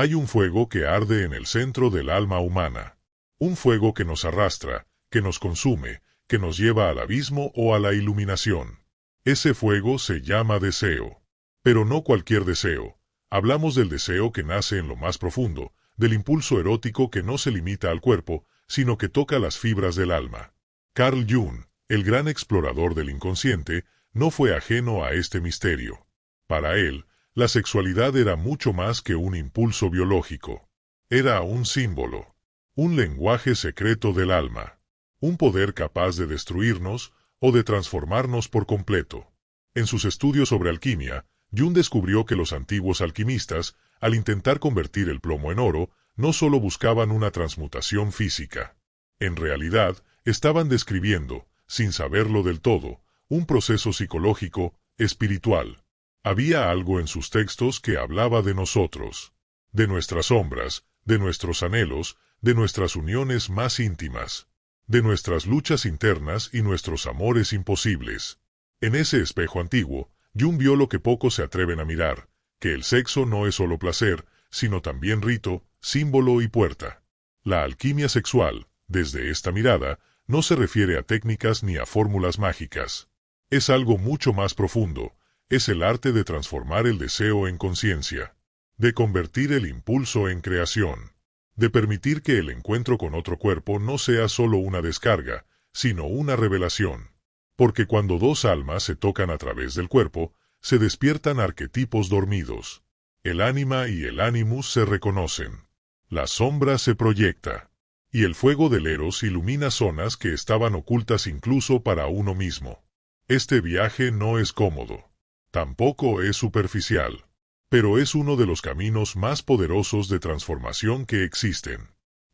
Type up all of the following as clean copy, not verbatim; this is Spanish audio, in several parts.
Hay un fuego que arde en el centro del alma humana. Un fuego que nos arrastra, que nos consume, que nos lleva al abismo o a la iluminación. Ese fuego se llama deseo. Pero no cualquier deseo. Hablamos del deseo que nace en lo más profundo, del impulso erótico que no se limita al cuerpo, sino que toca las fibras del alma. Carl Jung, el gran explorador del inconsciente, no fue ajeno a este misterio. Para él, la sexualidad era mucho más que un impulso biológico. Era un símbolo, un lenguaje secreto del alma, un poder capaz de destruirnos o de transformarnos por completo. En sus estudios sobre alquimia, Jung descubrió que los antiguos alquimistas, al intentar convertir el plomo en oro, no solo buscaban una transmutación física. En realidad, estaban describiendo, sin saberlo del todo, un proceso psicológico, espiritual. Había algo en sus textos que hablaba de nosotros, de nuestras sombras, de nuestros anhelos, de nuestras uniones más íntimas, de nuestras luchas internas y nuestros amores imposibles. En ese espejo antiguo, Jung vio lo que pocos se atreven a mirar, que el sexo no es solo placer, sino también rito, símbolo y puerta. La alquimia sexual, desde esta mirada, no se refiere a técnicas ni a fórmulas mágicas. Es algo mucho más profundo. Es el arte de transformar el deseo en conciencia, de convertir el impulso en creación, de permitir que el encuentro con otro cuerpo no sea solo una descarga, sino una revelación. Porque cuando dos almas se tocan a través del cuerpo, se despiertan arquetipos dormidos. El ánima y el ánimus se reconocen. La sombra se proyecta. Y el fuego del eros ilumina zonas que estaban ocultas incluso para uno mismo. Este viaje no es cómodo. Tampoco es superficial, pero es uno de los caminos más poderosos de transformación que existen.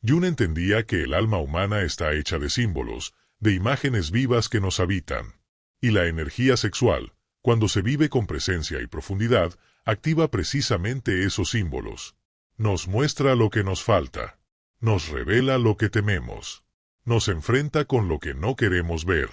Jung entendía que el alma humana está hecha de símbolos, de imágenes vivas que nos habitan. Y la energía sexual, cuando se vive con presencia y profundidad, activa precisamente esos símbolos. Nos muestra lo que nos falta. Nos revela lo que tememos. Nos enfrenta con lo que no queremos ver.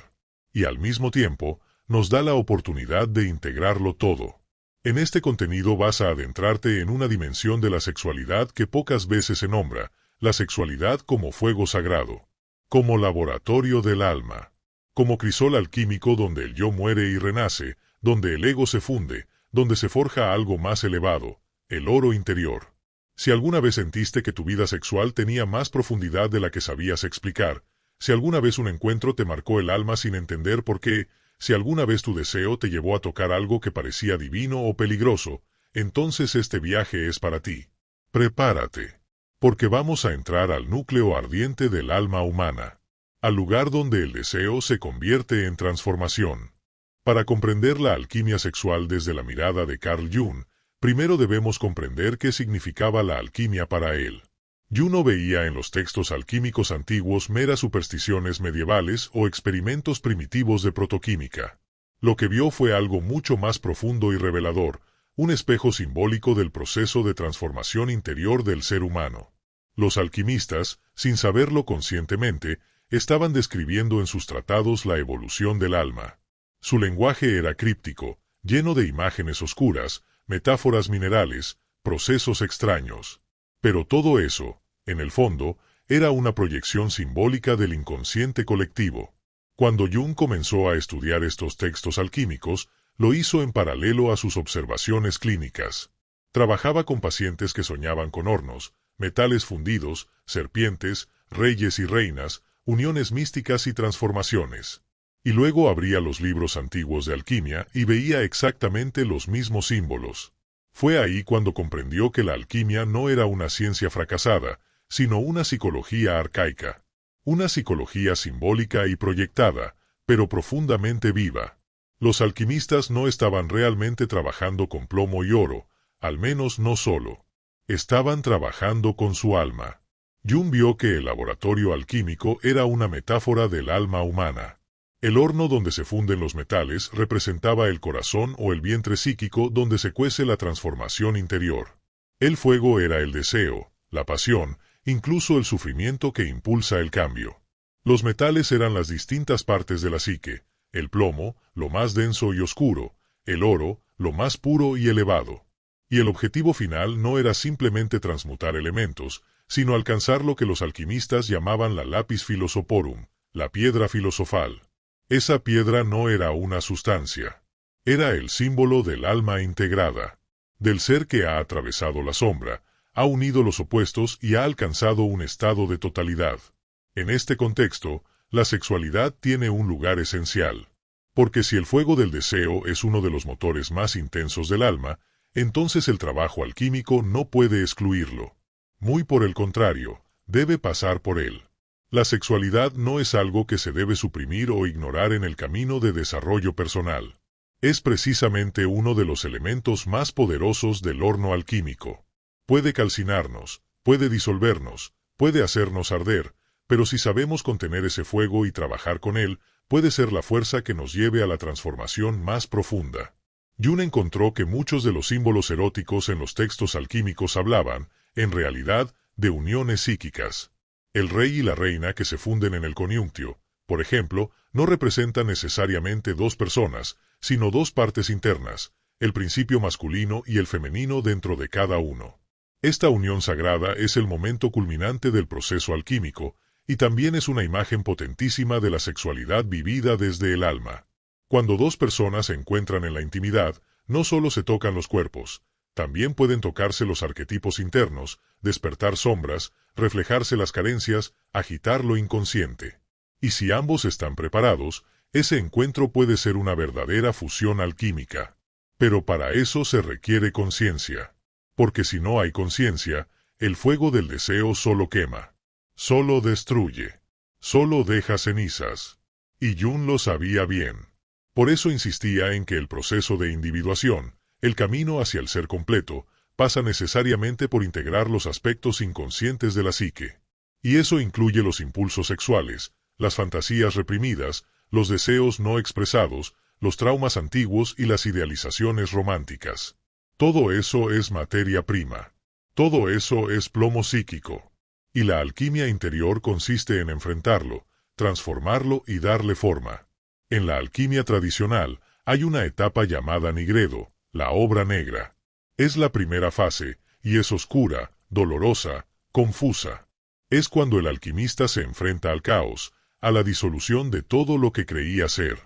Y al mismo tiempo, nos da la oportunidad de integrarlo todo. En este contenido vas a adentrarte en una dimensión de la sexualidad que pocas veces se nombra, la sexualidad como fuego sagrado, como laboratorio del alma, como crisol alquímico donde el yo muere y renace, donde el ego se funde, donde se forja algo más elevado, el oro interior. Si alguna vez sentiste que tu vida sexual tenía más profundidad de la que sabías explicar, si alguna vez un encuentro te marcó el alma sin entender por qué, si alguna vez tu deseo te llevó a tocar algo que parecía divino o peligroso, entonces este viaje es para ti. Prepárate, porque vamos a entrar al núcleo ardiente del alma humana, al lugar donde el deseo se convierte en transformación. Para comprender la alquimia sexual desde la mirada de Carl Jung, primero debemos comprender qué significaba la alquimia para él. Jung no veía en los textos alquímicos antiguos meras supersticiones medievales o experimentos primitivos de protoquímica. Lo que vio fue algo mucho más profundo y revelador, un espejo simbólico del proceso de transformación interior del ser humano. Los alquimistas, sin saberlo conscientemente, estaban describiendo en sus tratados la evolución del alma. Su lenguaje era críptico, lleno de imágenes oscuras, metáforas minerales, procesos extraños. Pero todo eso, en el fondo, era una proyección simbólica del inconsciente colectivo. Cuando Jung comenzó a estudiar estos textos alquímicos, lo hizo en paralelo a sus observaciones clínicas. Trabajaba con pacientes que soñaban con hornos, metales fundidos, serpientes, reyes y reinas, uniones místicas y transformaciones. Y luego abría los libros antiguos de alquimia y veía exactamente los mismos símbolos. Fue ahí cuando comprendió que la alquimia no era una ciencia fracasada, sino una psicología arcaica. Una psicología simbólica y proyectada, pero profundamente viva. Los alquimistas no estaban realmente trabajando con plomo y oro, al menos no solo. Estaban trabajando con su alma. Jung vio que el laboratorio alquímico era una metáfora del alma humana. El horno donde se funden los metales representaba el corazón o el vientre psíquico donde se cuece la transformación interior. El fuego era el deseo, la pasión, incluso el sufrimiento que impulsa el cambio. Los metales eran las distintas partes de la psique, el plomo, lo más denso y oscuro, el oro, lo más puro y elevado. Y el objetivo final no era simplemente transmutar elementos, sino alcanzar lo que los alquimistas llamaban la lapis philosophorum, la piedra filosofal. Esa piedra no era una sustancia. Era el símbolo del alma integrada, del ser que ha atravesado la sombra, ha unido los opuestos y ha alcanzado un estado de totalidad. En este contexto, la sexualidad tiene un lugar esencial. Porque si el fuego del deseo es uno de los motores más intensos del alma, entonces el trabajo alquímico no puede excluirlo. Muy por el contrario, debe pasar por él. La sexualidad no es algo que se debe suprimir o ignorar en el camino de desarrollo personal. Es precisamente uno de los elementos más poderosos del horno alquímico. Puede calcinarnos, puede disolvernos, puede hacernos arder, pero si sabemos contener ese fuego y trabajar con él, puede ser la fuerza que nos lleve a la transformación más profunda. Jung encontró que muchos de los símbolos eróticos en los textos alquímicos hablaban, en realidad, de uniones psíquicas. El rey y la reina que se funden en el coniunctio, por ejemplo, no representan necesariamente dos personas, sino dos partes internas, el principio masculino y el femenino dentro de cada uno. Esta unión sagrada es el momento culminante del proceso alquímico, y también es una imagen potentísima de la sexualidad vivida desde el alma. Cuando dos personas se encuentran en la intimidad, no solo se tocan los cuerpos, también pueden tocarse los arquetipos internos, despertar sombras, reflejarse las carencias, agitar lo inconsciente. Y si ambos están preparados, ese encuentro puede ser una verdadera fusión alquímica. Pero para eso se requiere conciencia. Porque si no hay conciencia, el fuego del deseo solo quema, solo destruye, solo deja cenizas. Y Jung lo sabía bien. Por eso insistía en que el proceso de individuación, el camino hacia el ser completo, pasa necesariamente por integrar los aspectos inconscientes de la psique. Y eso incluye los impulsos sexuales, las fantasías reprimidas, los deseos no expresados, los traumas antiguos y las idealizaciones románticas. Todo eso es materia prima. Todo eso es plomo psíquico. Y la alquimia interior consiste en enfrentarlo, transformarlo y darle forma. En la alquimia tradicional hay una etapa llamada nigredo, la obra negra. Es la primera fase, y es oscura, dolorosa, confusa. Es cuando el alquimista se enfrenta al caos, a la disolución de todo lo que creía ser.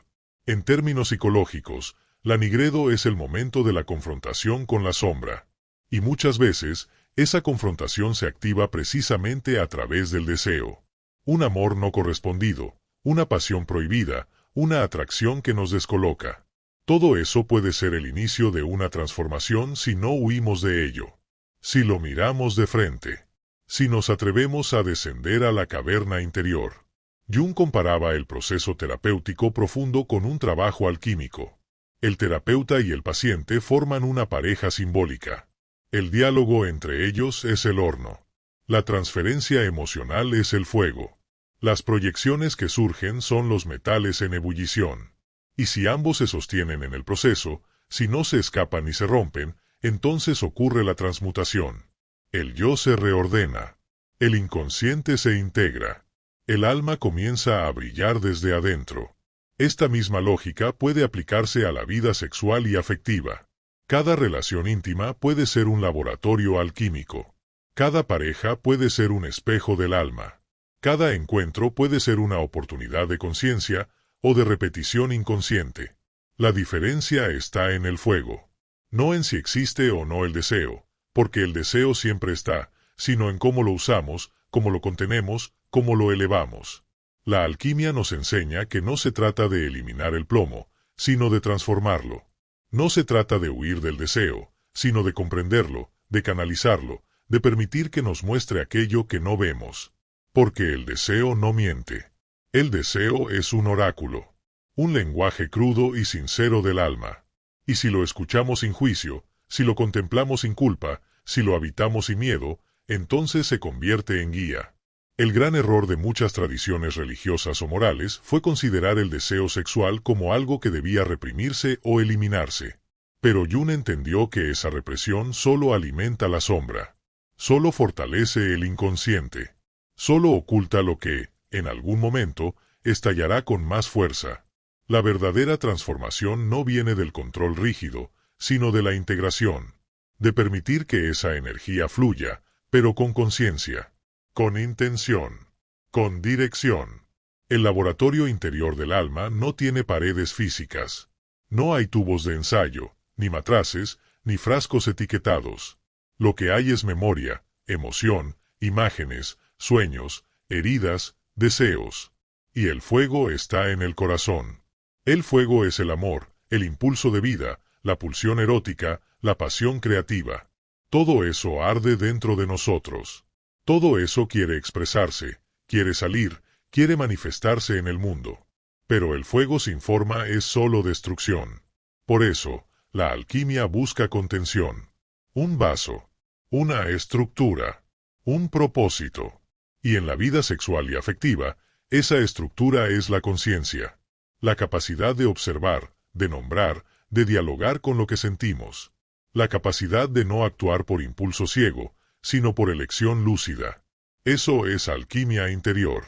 En términos psicológicos, la nigredo es el momento de la confrontación con la sombra. Y muchas veces, esa confrontación se activa precisamente a través del deseo. Un amor no correspondido, una pasión prohibida, una atracción que nos descoloca. Todo eso puede ser el inicio de una transformación si no huimos de ello. Si lo miramos de frente. Si nos atrevemos a descender a la caverna interior. Jung comparaba el proceso terapéutico profundo con un trabajo alquímico. El terapeuta y el paciente forman una pareja simbólica. El diálogo entre ellos es el horno. La transferencia emocional es el fuego. Las proyecciones que surgen son los metales en ebullición. Y si ambos se sostienen en el proceso, si no se escapan ni se rompen, entonces ocurre la transmutación. El yo se reordena. El inconsciente se integra. El alma comienza a brillar desde adentro. Esta misma lógica puede aplicarse a la vida sexual y afectiva. Cada relación íntima puede ser un laboratorio alquímico. Cada pareja puede ser un espejo del alma. Cada encuentro puede ser una oportunidad de conciencia o de repetición inconsciente. La diferencia está en el fuego. No en si existe o no el deseo, porque el deseo siempre está, sino en cómo lo usamos, cómo lo contenemos, cómo lo elevamos. La alquimia nos enseña que no se trata de eliminar el plomo, sino de transformarlo. No se trata de huir del deseo, sino de comprenderlo, de canalizarlo, de permitir que nos muestre aquello que no vemos. Porque el deseo no miente. El deseo es un oráculo, un lenguaje crudo y sincero del alma. Y si lo escuchamos sin juicio, si lo contemplamos sin culpa, si lo habitamos sin miedo, entonces se convierte en guía. El gran error de muchas tradiciones religiosas o morales fue considerar el deseo sexual como algo que debía reprimirse o eliminarse. Pero Jung entendió que esa represión solo alimenta la sombra, solo fortalece el inconsciente, solo oculta lo que, en algún momento, estallará con más fuerza. La verdadera transformación no viene del control rígido, sino de la integración. de permitir que esa energía fluya, pero con conciencia, con intención, con dirección. El laboratorio interior del alma no tiene paredes físicas. No hay tubos de ensayo, ni matraces, ni frascos etiquetados. Lo que hay es memoria, emoción, imágenes, sueños, heridas, deseos. Y el fuego está en el corazón. El fuego es el amor, el impulso de vida, la pulsión erótica, la pasión creativa. Todo eso arde dentro de nosotros. Todo eso quiere expresarse, quiere salir, quiere manifestarse en el mundo. Pero el fuego sin forma es solo destrucción. Por eso, la alquimia busca contención. Un vaso, una estructura, un propósito. Y en la vida sexual y afectiva, esa estructura es la conciencia. La capacidad de observar, de nombrar, de dialogar con lo que sentimos. La capacidad de no actuar por impulso ciego, sino por elección lúcida. Eso es alquimia interior.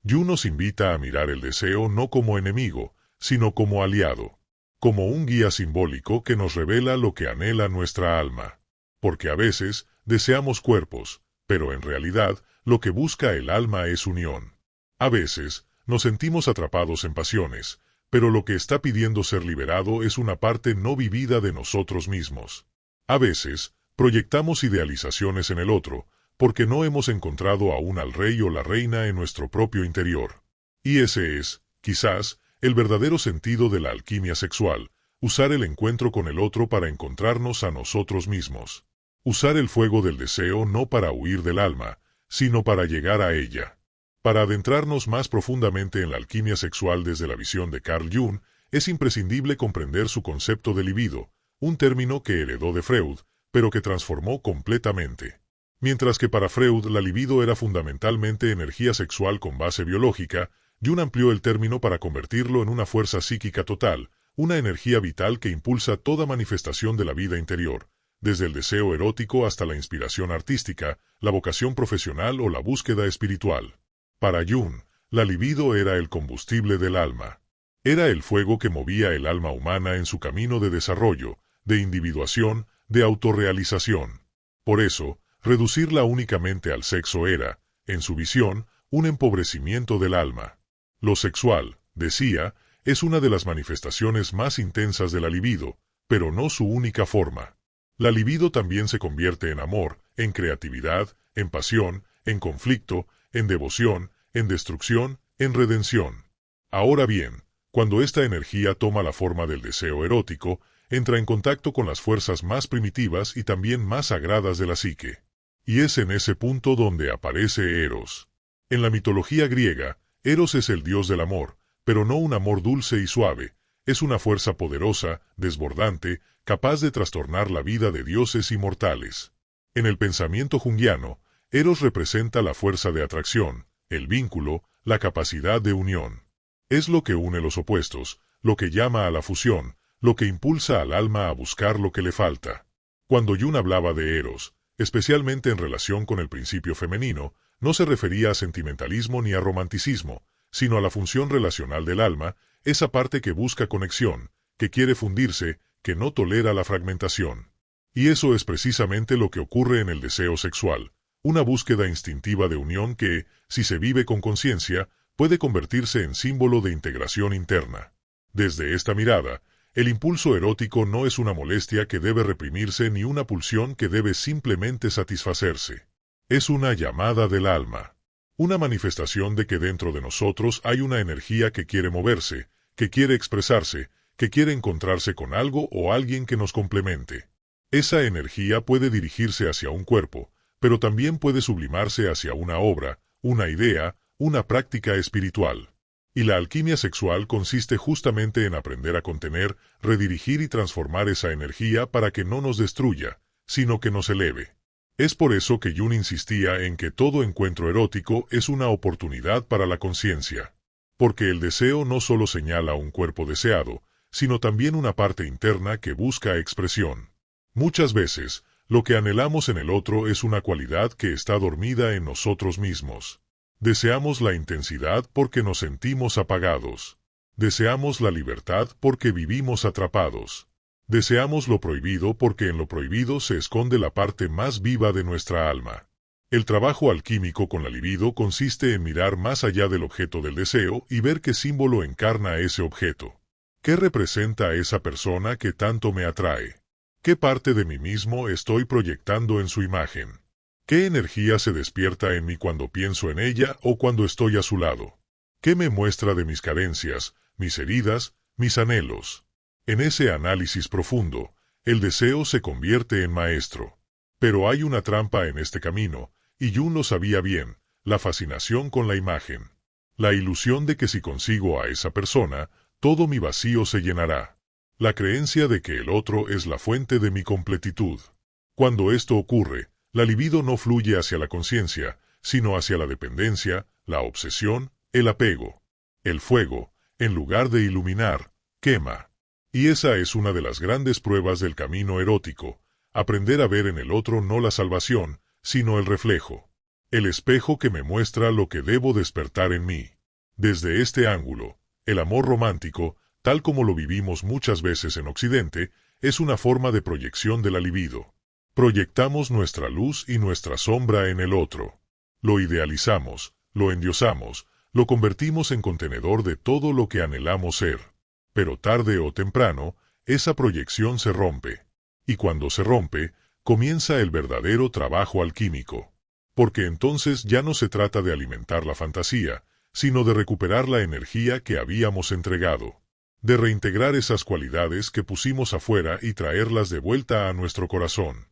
Jung nos invita a mirar el deseo no como enemigo, sino como aliado. Como un guía simbólico que nos revela lo que anhela nuestra alma. Porque a veces deseamos cuerpos, pero en realidad lo que busca el alma es unión. A veces nos sentimos atrapados en pasiones, pero lo que está pidiendo ser liberado es una parte no vivida de nosotros mismos. A veces proyectamos idealizaciones en el otro, porque no hemos encontrado aún al rey o la reina en nuestro propio interior. Y ese es, quizás, el verdadero sentido de la alquimia sexual, usar el encuentro con el otro para encontrarnos a nosotros mismos. Usar el fuego del deseo no para huir del alma, sino para llegar a ella. Para adentrarnos más profundamente en la alquimia sexual desde la visión de Carl Jung, es imprescindible comprender su concepto de libido, un término que heredó de Freud, pero que transformó completamente. Mientras que para Freud la libido era fundamentalmente energía sexual con base biológica, Jung amplió el término para convertirlo en una fuerza psíquica total, una energía vital que impulsa toda manifestación de la vida interior, desde el deseo erótico hasta la inspiración artística, la vocación profesional o la búsqueda espiritual. Para Jung, la libido era el combustible del alma. Era el fuego que movía el alma humana en su camino de desarrollo, de individuación, de autorrealización. Por eso, reducirla únicamente al sexo era, en su visión, un empobrecimiento del alma. Lo sexual, decía, es una de las manifestaciones más intensas de la libido, pero no su única forma. La libido también se convierte en amor, en creatividad, en pasión, en conflicto, en devoción, en destrucción, en redención. Ahora bien, cuando esta energía toma la forma del deseo erótico, entra en contacto con las fuerzas más primitivas y también más sagradas de la psique. Y es en ese punto donde aparece Eros. En la mitología griega, Eros es el dios del amor, pero no un amor dulce y suave, es una fuerza poderosa, desbordante, capaz de trastornar la vida de dioses y mortales. En el pensamiento junguiano, Eros representa la fuerza de atracción, el vínculo, la capacidad de unión. Es lo que une los opuestos, lo que llama a la fusión, lo que impulsa al alma a buscar lo que le falta. Cuando Jung hablaba de Eros, especialmente en relación con el principio femenino, no se refería a sentimentalismo ni a romanticismo, sino a la función relacional del alma, esa parte que busca conexión, que quiere fundirse, que no tolera la fragmentación. Y eso es precisamente lo que ocurre en el deseo sexual, una búsqueda instintiva de unión que, si se vive con conciencia, puede convertirse en símbolo de integración interna. Desde esta mirada, el impulso erótico no es una molestia que debe reprimirse ni una pulsión que debe simplemente satisfacerse. Es una llamada del alma. Una manifestación de que dentro de nosotros hay una energía que quiere moverse, que quiere expresarse, que quiere encontrarse con algo o alguien que nos complemente. Esa energía puede dirigirse hacia un cuerpo, pero también puede sublimarse hacia una obra, una idea, una práctica espiritual. Y la alquimia sexual consiste justamente en aprender a contener, redirigir y transformar esa energía para que no nos destruya, sino que nos eleve. Es por eso que Jung insistía en que todo encuentro erótico es una oportunidad para la conciencia. Porque el deseo no solo señala un cuerpo deseado, sino también una parte interna que busca expresión. Muchas veces, lo que anhelamos en el otro es una cualidad que está dormida en nosotros mismos. Deseamos la intensidad porque nos sentimos apagados. Deseamos la libertad porque vivimos atrapados. Deseamos lo prohibido porque en lo prohibido se esconde la parte más viva de nuestra alma. El trabajo alquímico con la libido consiste en mirar más allá del objeto del deseo y ver qué símbolo encarna ese objeto. ¿Qué representa a esa persona que tanto me atrae? ¿Qué parte de mí mismo estoy proyectando en su imagen? ¿Qué energía se despierta en mí cuando pienso en ella o cuando estoy a su lado? ¿Qué me muestra de mis carencias, mis heridas, mis anhelos? En ese análisis profundo, el deseo se convierte en maestro. Pero hay una trampa en este camino, y Jung lo sabía bien: la fascinación con la imagen. La ilusión de que si consigo a esa persona, todo mi vacío se llenará. La creencia de que el otro es la fuente de mi completitud. Cuando esto ocurre, la libido no fluye hacia la conciencia, sino hacia la dependencia, la obsesión, el apego. El fuego, en lugar de iluminar, quema. Y esa es una de las grandes pruebas del camino erótico: aprender a ver en el otro no la salvación, sino el reflejo. El espejo que me muestra lo que debo despertar en mí. Desde este ángulo, el amor romántico, tal como lo vivimos muchas veces en Occidente, es una forma de proyección de la libido. Proyectamos nuestra luz y nuestra sombra en el otro. Lo idealizamos, lo endiosamos, lo convertimos en contenedor de todo lo que anhelamos ser. Pero tarde o temprano, esa proyección se rompe. Y cuando se rompe, comienza el verdadero trabajo alquímico. Porque entonces ya no se trata de alimentar la fantasía, sino de recuperar la energía que habíamos entregado. De reintegrar esas cualidades que pusimos afuera y traerlas de vuelta a nuestro corazón.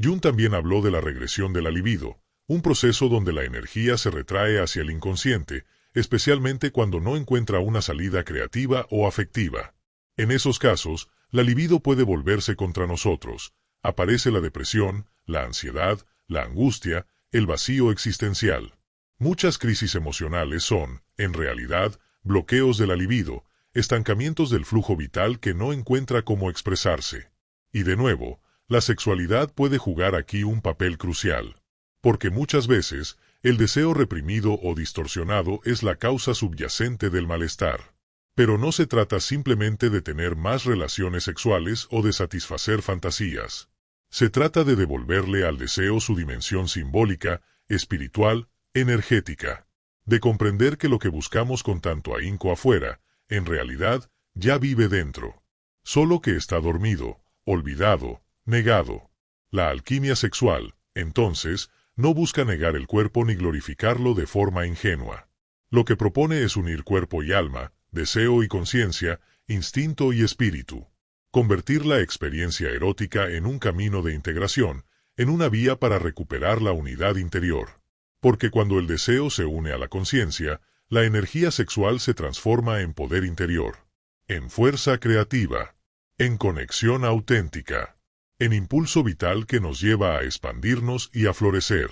Jung también habló de la regresión de la libido, un proceso donde la energía se retrae hacia el inconsciente, especialmente cuando no encuentra una salida creativa o afectiva. En esos casos, la libido puede volverse contra nosotros. Aparece la depresión, la ansiedad, la angustia, el vacío existencial. Muchas crisis emocionales son, en realidad, bloqueos de la libido, estancamientos del flujo vital que no encuentra cómo expresarse. Y de nuevo, la sexualidad puede jugar aquí un papel crucial. Porque muchas veces, el deseo reprimido o distorsionado es la causa subyacente del malestar. Pero no se trata simplemente de tener más relaciones sexuales o de satisfacer fantasías. Se trata de devolverle al deseo su dimensión simbólica, espiritual, energética. De comprender que lo que buscamos con tanto ahínco afuera, en realidad, ya vive dentro. Solo que está dormido, olvidado, negado. La alquimia sexual, entonces, no busca negar el cuerpo ni glorificarlo de forma ingenua. Lo que propone es unir cuerpo y alma, deseo y conciencia, instinto y espíritu. Convertir la experiencia erótica en un camino de integración, en una vía para recuperar la unidad interior. Porque cuando el deseo se une a la conciencia, la energía sexual se transforma en poder interior, en fuerza creativa, en conexión auténtica, en impulso vital que nos lleva a expandirnos y a florecer.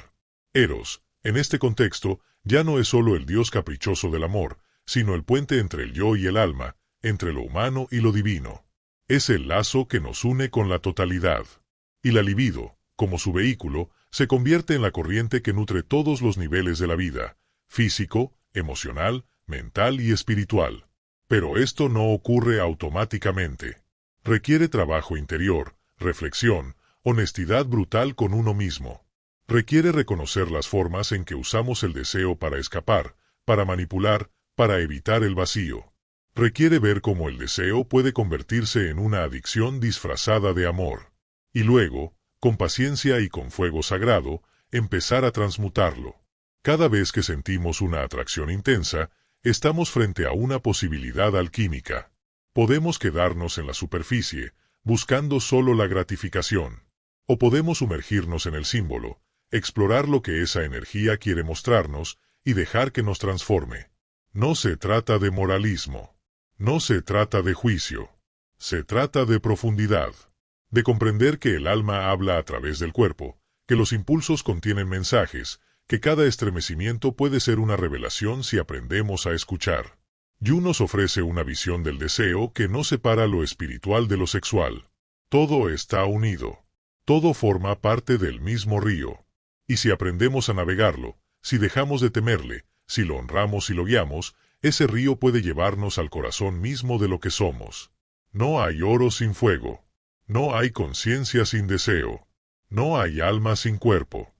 Eros, en este contexto, ya no es solo el dios caprichoso del amor, sino el puente entre el yo y el alma, entre lo humano y lo divino. Es el lazo que nos une con la totalidad. Y la libido, como su vehículo, se convierte en la corriente que nutre todos los niveles de la vida: físico, emocional, mental y espiritual. Pero esto no ocurre automáticamente. Requiere trabajo interior, reflexión, honestidad brutal con uno mismo. Requiere reconocer las formas en que usamos el deseo para escapar, para manipular, para evitar el vacío. Requiere ver cómo el deseo puede convertirse en una adicción disfrazada de amor. Y luego, con paciencia y con fuego sagrado, empezar a transmutarlo. Cada vez que sentimos una atracción intensa, estamos frente a una posibilidad alquímica. Podemos quedarnos en la superficie, buscando solo la gratificación. O podemos sumergirnos en el símbolo, explorar lo que esa energía quiere mostrarnos y dejar que nos transforme. No se trata de moralismo. No se trata de juicio. Se trata de profundidad. De comprender que el alma habla a través del cuerpo, que los impulsos contienen mensajes, que cada estremecimiento puede ser una revelación si aprendemos a escuchar. Jung nos ofrece una visión del deseo que no separa lo espiritual de lo sexual. Todo está unido. Todo forma parte del mismo río. Y si aprendemos a navegarlo, si dejamos de temerle, si lo honramos y lo guiamos, ese río puede llevarnos al corazón mismo de lo que somos. No hay oro sin fuego. No hay conciencia sin deseo. No hay alma sin cuerpo.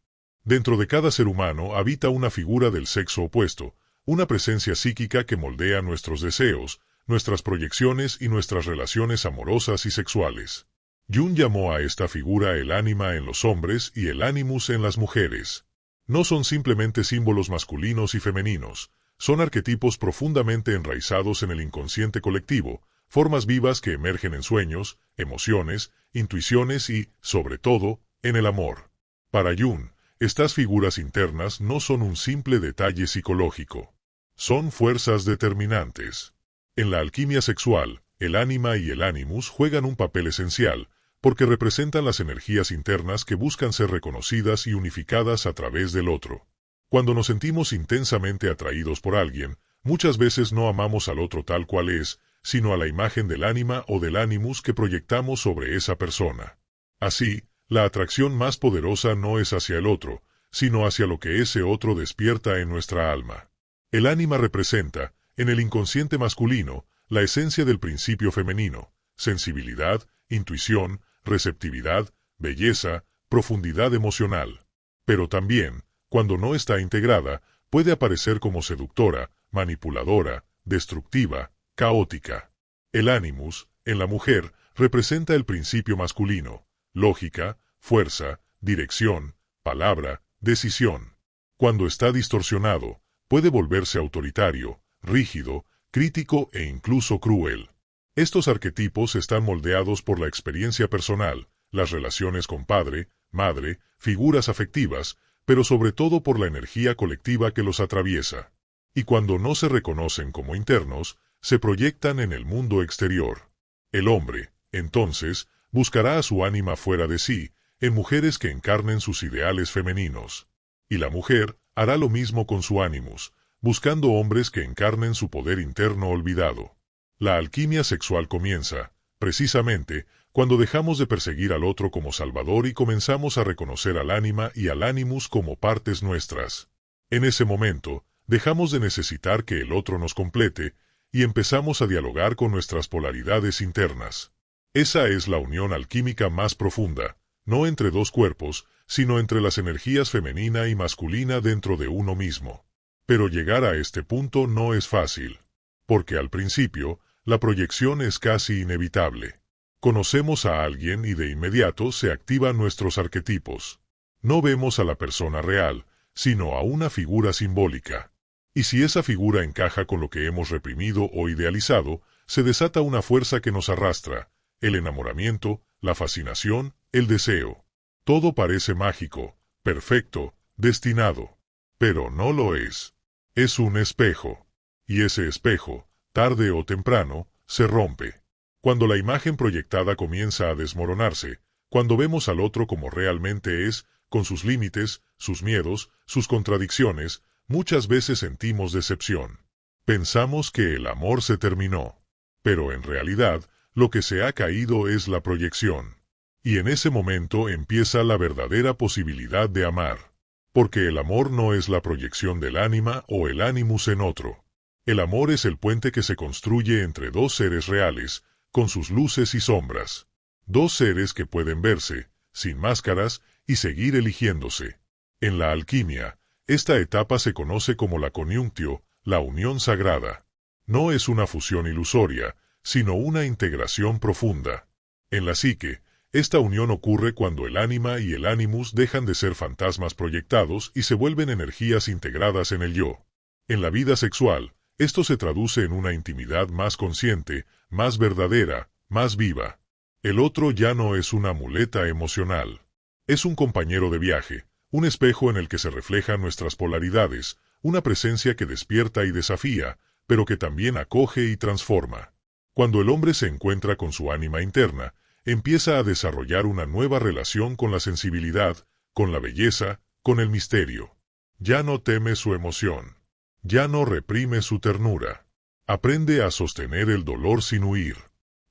Dentro de cada ser humano habita una figura del sexo opuesto, una presencia psíquica que moldea nuestros deseos, nuestras proyecciones y nuestras relaciones amorosas y sexuales. Jung llamó a esta figura el ánima en los hombres y el animus en las mujeres. No son simplemente símbolos masculinos y femeninos, son arquetipos profundamente enraizados en el inconsciente colectivo, formas vivas que emergen en sueños, emociones, intuiciones y, sobre todo, en el amor. Para Jung, estas figuras internas no son un simple detalle psicológico. Son fuerzas determinantes. En la alquimia sexual, el ánima y el animus juegan un papel esencial, porque representan las energías internas que buscan ser reconocidas y unificadas a través del otro. Cuando nos sentimos intensamente atraídos por alguien, muchas veces no amamos al otro tal cual es, sino a la imagen del ánima o del animus que proyectamos sobre esa persona. Así, la atracción más poderosa no es hacia el otro, sino hacia lo que ese otro despierta en nuestra alma. El ánima representa, en el inconsciente masculino, la esencia del principio femenino: sensibilidad, intuición, receptividad, belleza, profundidad emocional. Pero también, cuando no está integrada, puede aparecer como seductora, manipuladora, destructiva, caótica. El animus, en la mujer, representa el principio masculino: lógica, fuerza, dirección, palabra, decisión. Cuando está distorsionado, puede volverse autoritario, rígido, crítico e incluso cruel. Estos arquetipos están moldeados por la experiencia personal, las relaciones con padre, madre, figuras afectivas, pero sobre todo por la energía colectiva que los atraviesa. Y cuando no se reconocen como internos, se proyectan en el mundo exterior. El hombre, entonces, buscará a su ánima fuera de sí, en mujeres que encarnen sus ideales femeninos. Y la mujer hará lo mismo con su animus, buscando hombres que encarnen su poder interno olvidado. La alquimia sexual comienza, precisamente, cuando dejamos de perseguir al otro como salvador y comenzamos a reconocer al ánima y al animus como partes nuestras. En ese momento, dejamos de necesitar que el otro nos complete y empezamos a dialogar con nuestras polaridades internas. Esa es la unión alquímica más profunda, no entre dos cuerpos, sino entre las energías femenina y masculina dentro de uno mismo. Pero llegar a este punto no es fácil, porque al principio, la proyección es casi inevitable. Conocemos a alguien y de inmediato se activan nuestros arquetipos. No vemos a la persona real, sino a una figura simbólica. Y si esa figura encaja con lo que hemos reprimido o idealizado, se desata una fuerza que nos arrastra: el enamoramiento, la fascinación, el deseo. Todo parece mágico, perfecto, destinado. Pero no lo es. Es un espejo. Y ese espejo, tarde o temprano, se rompe. Cuando la imagen proyectada comienza a desmoronarse, cuando vemos al otro como realmente es, con sus límites, sus miedos, sus contradicciones, muchas veces sentimos decepción. Pensamos que el amor se terminó. Pero en realidad, lo que se ha caído es la proyección. Y en ese momento empieza la verdadera posibilidad de amar. Porque el amor no es la proyección del ánima o el animus en otro. El amor es el puente que se construye entre dos seres reales, con sus luces y sombras. Dos seres que pueden verse, sin máscaras, y seguir eligiéndose. En la alquimia, esta etapa se conoce como la coniunctio, la unión sagrada. No es una fusión ilusoria, sino una integración profunda. En la psique, esta unión ocurre cuando el ánima y el animus dejan de ser fantasmas proyectados y se vuelven energías integradas en el yo. En la vida sexual, esto se traduce en una intimidad más consciente, más verdadera, más viva. El otro ya no es una muleta emocional. Es un compañero de viaje, un espejo en el que se reflejan nuestras polaridades, una presencia que despierta y desafía, pero que también acoge y transforma. Cuando el hombre se encuentra con su ánima interna, empieza a desarrollar una nueva relación con la sensibilidad, con la belleza, con el misterio. Ya no teme su emoción. Ya no reprime su ternura. Aprende a sostener el dolor sin huir.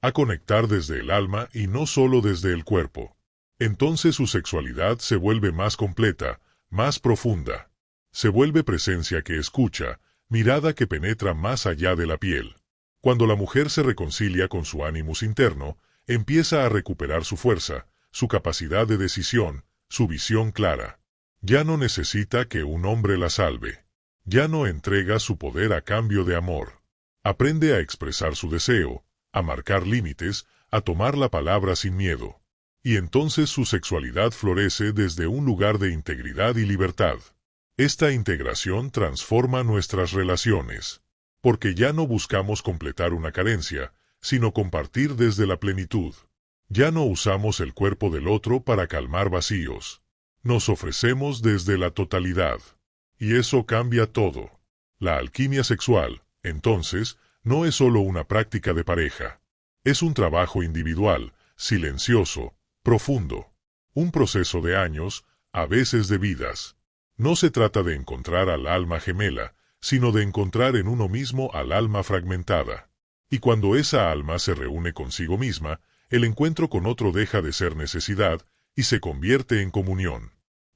A conectar desde el alma y no solo desde el cuerpo. Entonces su sexualidad se vuelve más completa, más profunda. Se vuelve presencia que escucha, mirada que penetra más allá de la piel. Cuando la mujer se reconcilia con su animus interno, empieza a recuperar su fuerza, su capacidad de decisión, su visión clara. Ya no necesita que un hombre la salve. Ya no entrega su poder a cambio de amor. Aprende a expresar su deseo, a marcar límites, a tomar la palabra sin miedo. Y entonces su sexualidad florece desde un lugar de integridad y libertad. Esta integración transforma nuestras relaciones, porque ya no buscamos completar una carencia, sino compartir desde la plenitud. Ya no usamos el cuerpo del otro para calmar vacíos. Nos ofrecemos desde la totalidad. Y eso cambia todo. La alquimia sexual, entonces, no es solo una práctica de pareja. Es un trabajo individual, silencioso, profundo. Un proceso de años, a veces de vidas. No se trata de encontrar al alma gemela, sino de encontrar en uno mismo al alma fragmentada. Y cuando esa alma se reúne consigo misma, el encuentro con otro deja de ser necesidad y se convierte en comunión.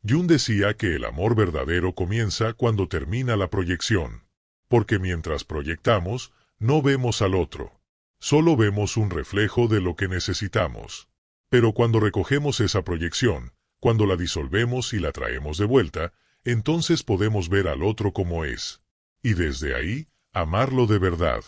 Jung decía que el amor verdadero comienza cuando termina la proyección. Porque mientras proyectamos, no vemos al otro. Solo vemos un reflejo de lo que necesitamos. Pero cuando recogemos esa proyección, cuando la disolvemos y la traemos de vuelta, entonces podemos ver al otro como es. Y desde ahí, amarlo de verdad.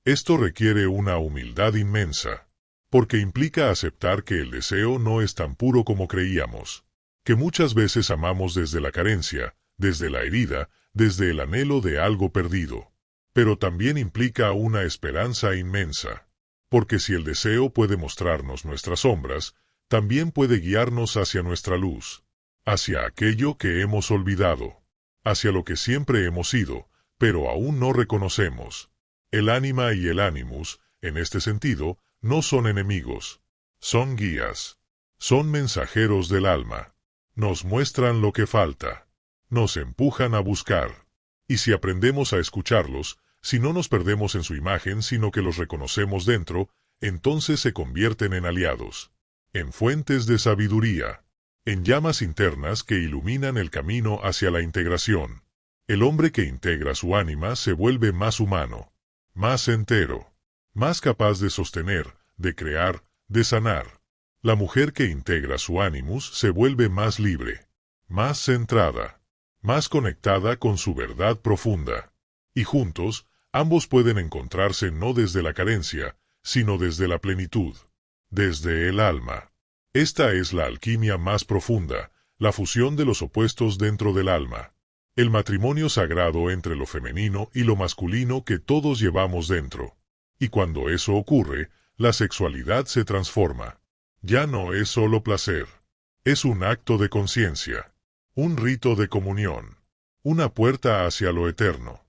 Esto requiere una humildad inmensa, porque implica aceptar que el deseo no es tan puro como creíamos, que muchas veces amamos desde la carencia, desde la herida, desde el anhelo de algo perdido. Pero también implica una esperanza inmensa, porque si el deseo puede mostrarnos nuestras sombras, también puede guiarnos hacia nuestra luz, hacia aquello que hemos olvidado, hacia lo que siempre hemos sido, pero aún no reconocemos. El ánima y el animus, en este sentido, no son enemigos, son guías, son mensajeros del alma. Nos muestran lo que falta, nos empujan a buscar. Y si aprendemos a escucharlos, si no nos perdemos en su imagen sino que los reconocemos dentro, entonces se convierten en aliados, en fuentes de sabiduría, en llamas internas que iluminan el camino hacia la integración. El hombre que integra su ánima se vuelve más humano, más entero, más capaz de sostener, de crear, de sanar. La mujer que integra su animus se vuelve más libre, más centrada, más conectada con su verdad profunda. Y juntos, ambos pueden encontrarse no desde la carencia, sino desde la plenitud, desde el alma. Esta es la alquimia más profunda, la fusión de los opuestos dentro del alma. El matrimonio sagrado entre lo femenino y lo masculino que todos llevamos dentro. Y cuando eso ocurre, la sexualidad se transforma. Ya no es solo placer. Es un acto de conciencia, un rito de comunión, una puerta hacia lo eterno.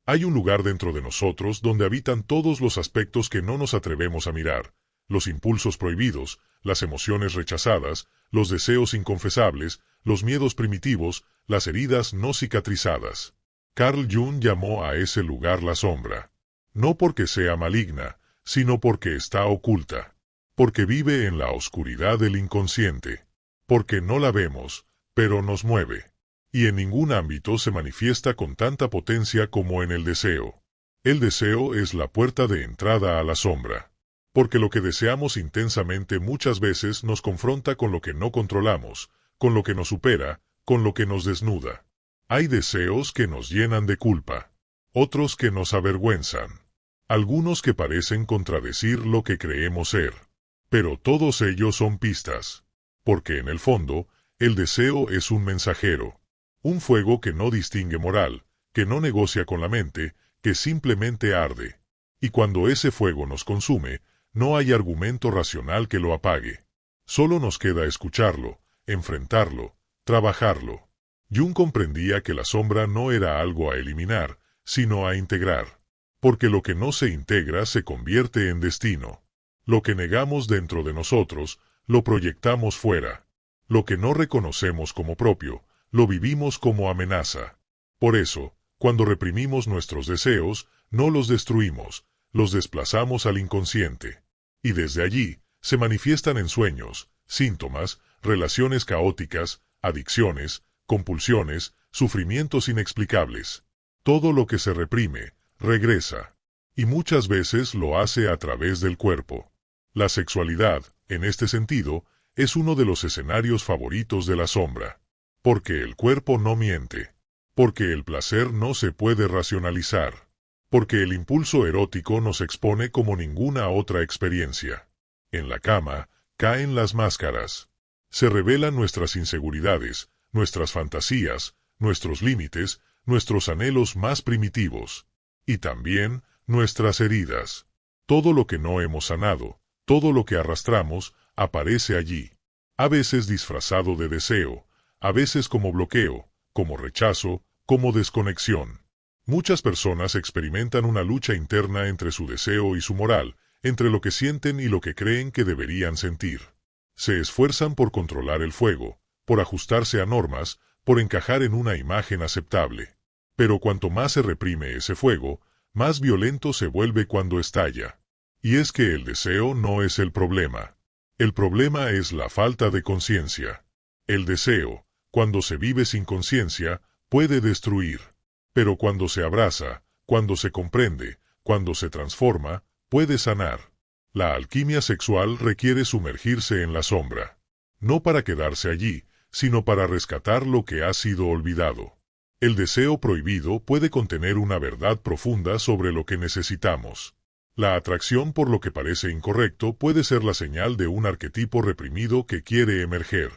Hay un lugar dentro de nosotros donde habitan todos los aspectos que no nos atrevemos a mirar, los impulsos prohibidos, las emociones rechazadas, los deseos inconfesables, los miedos primitivos, las heridas no cicatrizadas. Carl Jung llamó a ese lugar la sombra. No porque sea maligna, sino porque está oculta. Porque vive en la oscuridad del inconsciente. Porque no la vemos, pero nos mueve. Y en ningún ámbito se manifiesta con tanta potencia como en el deseo. El deseo es la puerta de entrada a la sombra. Porque lo que deseamos intensamente muchas veces nos confronta con lo que no controlamos, con lo que nos supera, con lo que nos desnuda. Hay deseos que nos llenan de culpa, otros que nos avergüenzan, algunos que parecen contradecir lo que creemos ser. Pero todos ellos son pistas, porque en el fondo, el deseo es un mensajero, un fuego que no distingue moral, que no negocia con la mente, que simplemente arde. Y cuando ese fuego nos consume, no hay argumento racional que lo apague. Solo nos queda escucharlo, enfrentarlo, trabajarlo. Jung comprendía que la sombra no era algo a eliminar, sino a integrar. Porque lo que no se integra se convierte en destino. Lo que negamos dentro de nosotros, lo proyectamos fuera. Lo que no reconocemos como propio, lo vivimos como amenaza. Por eso, cuando reprimimos nuestros deseos, no los destruimos, los desplazamos al inconsciente. Y desde allí, se manifiestan en sueños, síntomas, relaciones caóticas, adicciones, compulsiones, sufrimientos inexplicables. Todo lo que se reprime, regresa. Y muchas veces lo hace a través del cuerpo. La sexualidad, en este sentido, es uno de los escenarios favoritos de la sombra. Porque el cuerpo no miente. Porque el placer no se puede racionalizar. Porque el impulso erótico nos expone como ninguna otra experiencia. En la cama, caen las máscaras. Se revelan nuestras inseguridades, nuestras fantasías, nuestros límites, nuestros anhelos más primitivos. Y también, nuestras heridas. Todo lo que no hemos sanado, todo lo que arrastramos, aparece allí. A veces disfrazado de deseo, a veces como bloqueo, como rechazo, como desconexión. Muchas personas experimentan una lucha interna entre su deseo y su moral, entre lo que sienten y lo que creen que deberían sentir. Se esfuerzan por controlar el fuego, por ajustarse a normas, por encajar en una imagen aceptable. Pero cuanto más se reprime ese fuego, más violento se vuelve cuando estalla. Y es que el deseo no es el problema. El problema es la falta de conciencia. El deseo, cuando se vive sin conciencia, puede destruir. Pero cuando se abraza, cuando se comprende, cuando se transforma, puede sanar. La alquimia sexual requiere sumergirse en la sombra. No para quedarse allí, sino para rescatar lo que ha sido olvidado. El deseo prohibido puede contener una verdad profunda sobre lo que necesitamos. La atracción por lo que parece incorrecto puede ser la señal de un arquetipo reprimido que quiere emerger.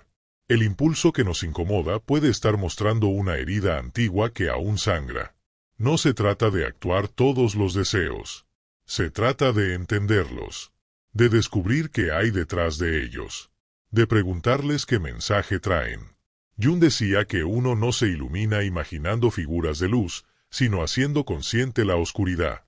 El impulso que nos incomoda puede estar mostrando una herida antigua que aún sangra. No se trata de actuar todos los deseos. Se trata de entenderlos. De descubrir qué hay detrás de ellos. De preguntarles qué mensaje traen. Jung decía que uno no se ilumina imaginando figuras de luz, sino haciendo consciente la oscuridad.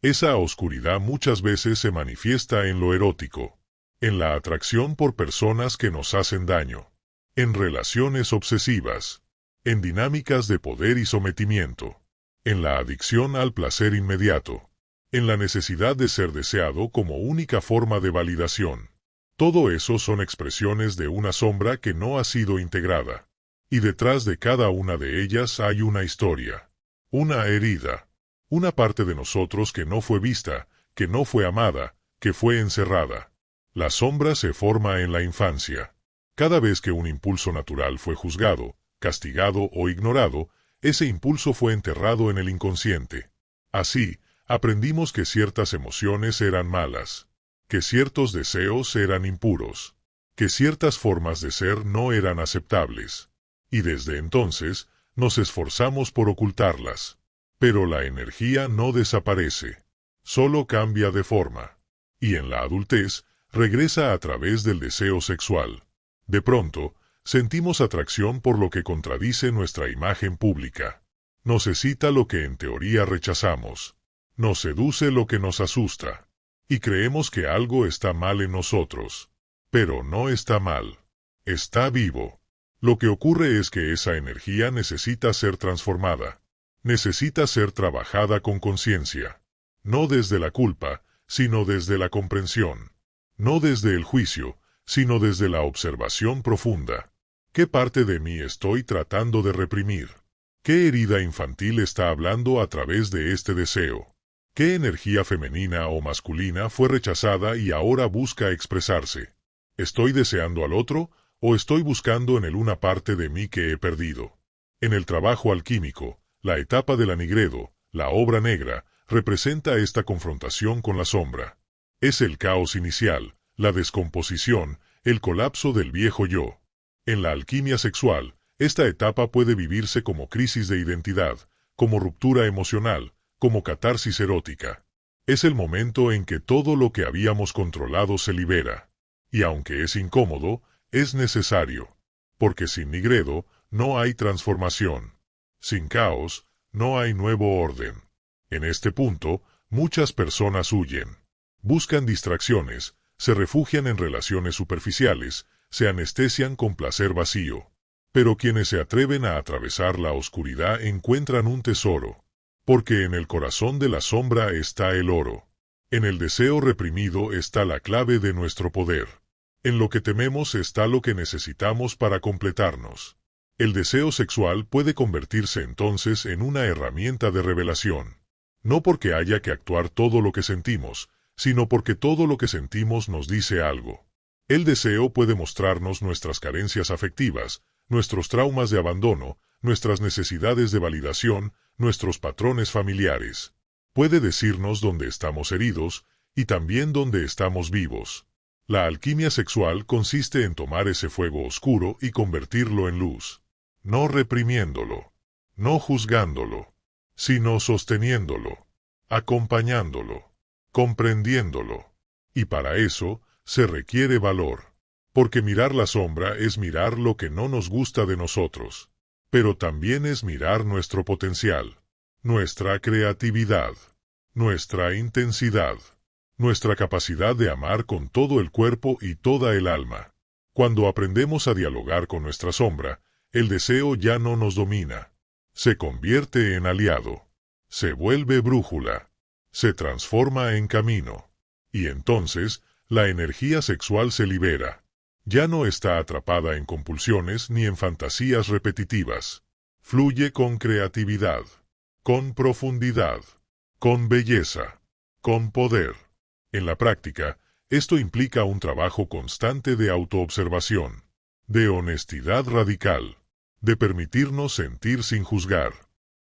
Esa oscuridad muchas veces se manifiesta en lo erótico, en la atracción por personas que nos hacen daño, en relaciones obsesivas, en dinámicas de poder y sometimiento, en la adicción al placer inmediato, en la necesidad de ser deseado como única forma de validación. Todo eso son expresiones de una sombra que no ha sido integrada. Y detrás de cada una de ellas hay una historia, una herida, una parte de nosotros que no fue vista, que no fue amada, que fue encerrada. La sombra se forma en la infancia. Cada vez que un impulso natural fue juzgado, castigado o ignorado, ese impulso fue enterrado en el inconsciente. Así, aprendimos que ciertas emociones eran malas, que ciertos deseos eran impuros, que ciertas formas de ser no eran aceptables. Y desde entonces, nos esforzamos por ocultarlas. Pero la energía no desaparece, solo cambia de forma. Y en la adultez, regresa a través del deseo sexual. De pronto, sentimos atracción por lo que contradice nuestra imagen pública. Nos excita lo que en teoría rechazamos. Nos seduce lo que nos asusta. Y creemos que algo está mal en nosotros. Pero no está mal. Está vivo. Lo que ocurre es que esa energía necesita ser transformada. Necesita ser trabajada con conciencia. No desde la culpa, sino desde la comprensión. No desde el juicio, sino desde la observación profunda. ¿Qué parte de mí estoy tratando de reprimir? ¿Qué herida infantil está hablando a través de este deseo? ¿Qué energía femenina o masculina fue rechazada y ahora busca expresarse? ¿Estoy deseando al otro, o estoy buscando en él una parte de mí que he perdido? En el trabajo alquímico, la etapa del anigredo, la obra negra, representa esta confrontación con la sombra. Es el caos inicial, la descomposición, el colapso del viejo yo. En la alquimia sexual, esta etapa puede vivirse como crisis de identidad, como ruptura emocional, como catarsis erótica. Es el momento en que todo lo que habíamos controlado se libera. Y aunque es incómodo, es necesario. Porque sin nigredo, no hay transformación. Sin caos, no hay nuevo orden. En este punto, muchas personas huyen. Buscan distracciones, se refugian en relaciones superficiales, se anestesian con placer vacío. Pero quienes se atreven a atravesar la oscuridad encuentran un tesoro. Porque en el corazón de la sombra está el oro. En el deseo reprimido está la clave de nuestro poder. En lo que tememos está lo que necesitamos para completarnos. El deseo sexual puede convertirse entonces en una herramienta de revelación. No porque haya que actuar todo lo que sentimos, sino porque todo lo que sentimos nos dice algo. El deseo puede mostrarnos nuestras carencias afectivas, nuestros traumas de abandono, nuestras necesidades de validación, nuestros patrones familiares. Puede decirnos dónde estamos heridos y también dónde estamos vivos. La alquimia sexual consiste en tomar ese fuego oscuro y convertirlo en luz. No reprimiéndolo, no juzgándolo, sino sosteniéndolo, acompañándolo, comprendiéndolo. Y para eso se requiere valor. Porque mirar la sombra es mirar lo que no nos gusta de nosotros. Pero también es mirar nuestro potencial, nuestra creatividad, nuestra intensidad, nuestra capacidad de amar con todo el cuerpo y toda el alma. Cuando aprendemos a dialogar con nuestra sombra, el deseo ya no nos domina. Se convierte en aliado, se vuelve brújula, se transforma en camino. Y entonces, la energía sexual se libera. Ya no está atrapada en compulsiones ni en fantasías repetitivas. Fluye con creatividad, con profundidad, con belleza, con poder. En la práctica, esto implica un trabajo constante de autoobservación, de honestidad radical, de permitirnos sentir sin juzgar,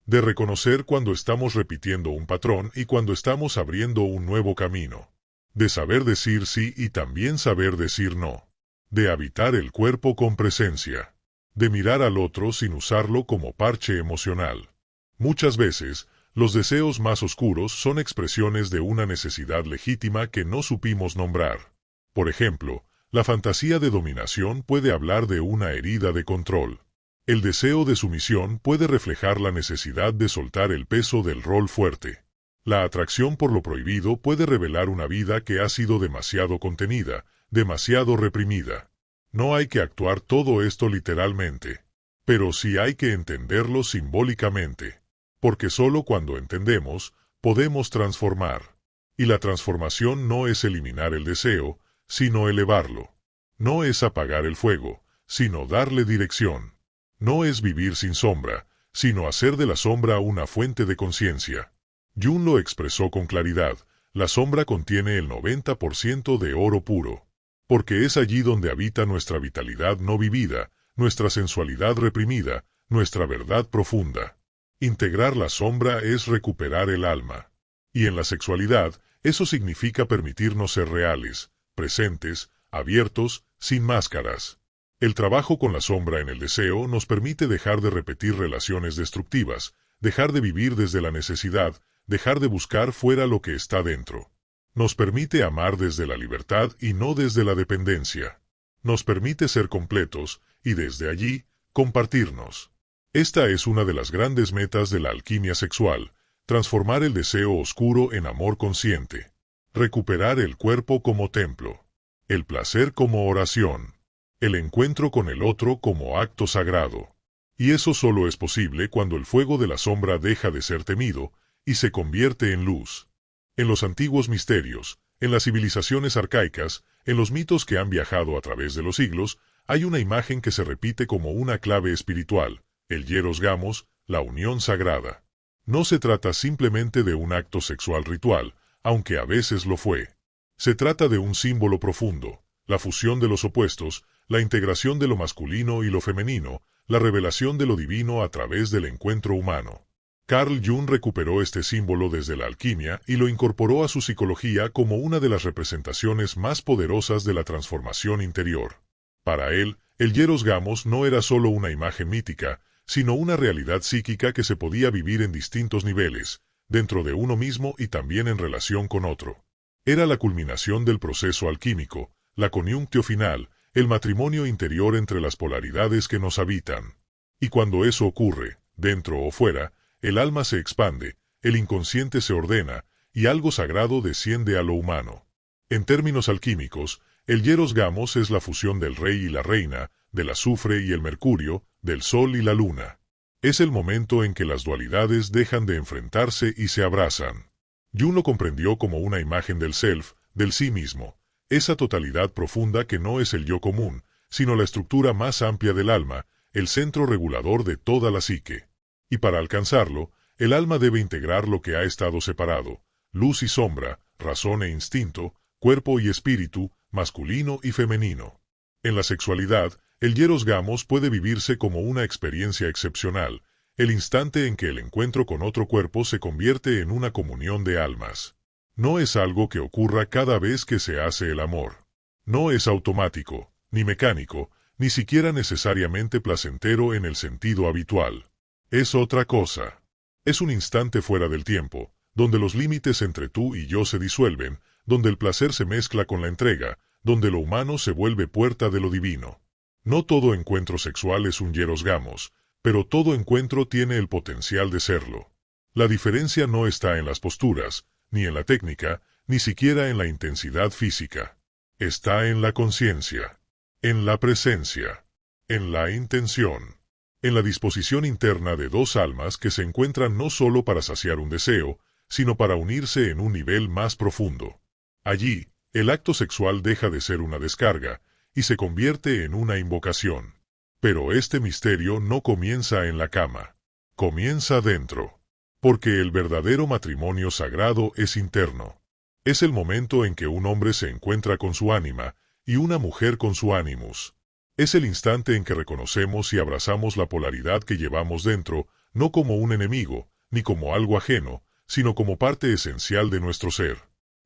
de reconocer cuando estamos repitiendo un patrón y cuando estamos abriendo un nuevo camino, de saber decir sí y también saber decir no, de habitar el cuerpo con presencia, de mirar al otro sin usarlo como parche emocional. Muchas veces, los deseos más oscuros son expresiones de una necesidad legítima que no supimos nombrar. Por ejemplo, la fantasía de dominación puede hablar de una herida de control. El deseo de sumisión puede reflejar la necesidad de soltar el peso del rol fuerte. La atracción por lo prohibido puede revelar una vida que ha sido demasiado contenida, demasiado reprimida. No hay que actuar todo esto literalmente, pero sí hay que entenderlo simbólicamente, porque solo cuando entendemos, podemos transformar. Y la transformación no es eliminar el deseo, sino elevarlo. No es apagar el fuego, sino darle dirección. No es vivir sin sombra, sino hacer de la sombra una fuente de conciencia. Jung lo expresó con claridad: la sombra contiene el 90% de oro puro, porque es allí donde habita nuestra vitalidad no vivida, nuestra sensualidad reprimida, nuestra verdad profunda. Integrar la sombra es recuperar el alma. Y en la sexualidad, eso significa permitirnos ser reales, presentes, abiertos, sin máscaras. El trabajo con la sombra en el deseo nos permite dejar de repetir relaciones destructivas, dejar de vivir desde la necesidad, dejar de buscar fuera lo que está dentro. Nos permite amar desde la libertad y no desde la dependencia. Nos permite ser completos, y desde allí, compartirnos. Esta es una de las grandes metas de la alquimia sexual: transformar el deseo oscuro en amor consciente. Recuperar el cuerpo como templo. El placer como oración. El encuentro con el otro como acto sagrado. Y eso solo es posible cuando el fuego de la sombra deja de ser temido y se convierte en luz. En los antiguos misterios, en las civilizaciones arcaicas, en los mitos que han viajado a través de los siglos, hay una imagen que se repite como una clave espiritual: el hieros gamos, la unión sagrada. No se trata simplemente de un acto sexual ritual, aunque a veces lo fue. Se trata de un símbolo profundo, la fusión de los opuestos, la integración de lo masculino y lo femenino, la revelación de lo divino a través del encuentro humano. Carl Jung recuperó este símbolo desde la alquimia y lo incorporó a su psicología como una de las representaciones más poderosas de la transformación interior. Para él, el hieros gamos no era solo una imagen mítica, sino una realidad psíquica que se podía vivir en distintos niveles, dentro de uno mismo y también en relación con otro. Era la culminación del proceso alquímico, la coniunctio final, el matrimonio interior entre las polaridades que nos habitan. Y cuando eso ocurre, dentro o fuera, el alma se expande, el inconsciente se ordena, y algo sagrado desciende a lo humano. En términos alquímicos, el hieros gamos es la fusión del rey y la reina, del azufre y el mercurio, del sol y la luna. Es el momento en que las dualidades dejan de enfrentarse y se abrazan. Jung lo comprendió como una imagen del self, del sí mismo, esa totalidad profunda que no es el yo común, sino la estructura más amplia del alma, el centro regulador de toda la psique. Y para alcanzarlo, el alma debe integrar lo que ha estado separado: luz y sombra, razón e instinto, cuerpo y espíritu, masculino y femenino. En la sexualidad, el hieros gamos puede vivirse como una experiencia excepcional, el instante en que el encuentro con otro cuerpo se convierte en una comunión de almas. No es algo que ocurra cada vez que se hace el amor. No es automático, ni mecánico, ni siquiera necesariamente placentero en el sentido habitual. Es otra cosa. Es un instante fuera del tiempo, donde los límites entre tú y yo se disuelven, donde el placer se mezcla con la entrega, donde lo humano se vuelve puerta de lo divino. No todo encuentro sexual es un hieros gamos, pero todo encuentro tiene el potencial de serlo. La diferencia no está en las posturas, ni en la técnica, ni siquiera en la intensidad física. Está en la conciencia, en la presencia, en la intención, en la disposición interna de dos almas que se encuentran no solo para saciar un deseo, sino para unirse en un nivel más profundo. Allí, el acto sexual deja de ser una descarga y se convierte en una invocación. Pero este misterio no comienza en la cama. Comienza dentro. Porque el verdadero matrimonio sagrado es interno. Es el momento en que un hombre se encuentra con su ánima y una mujer con su animus. Es el instante en que reconocemos y abrazamos la polaridad que llevamos dentro, no como un enemigo, ni como algo ajeno, sino como parte esencial de nuestro ser.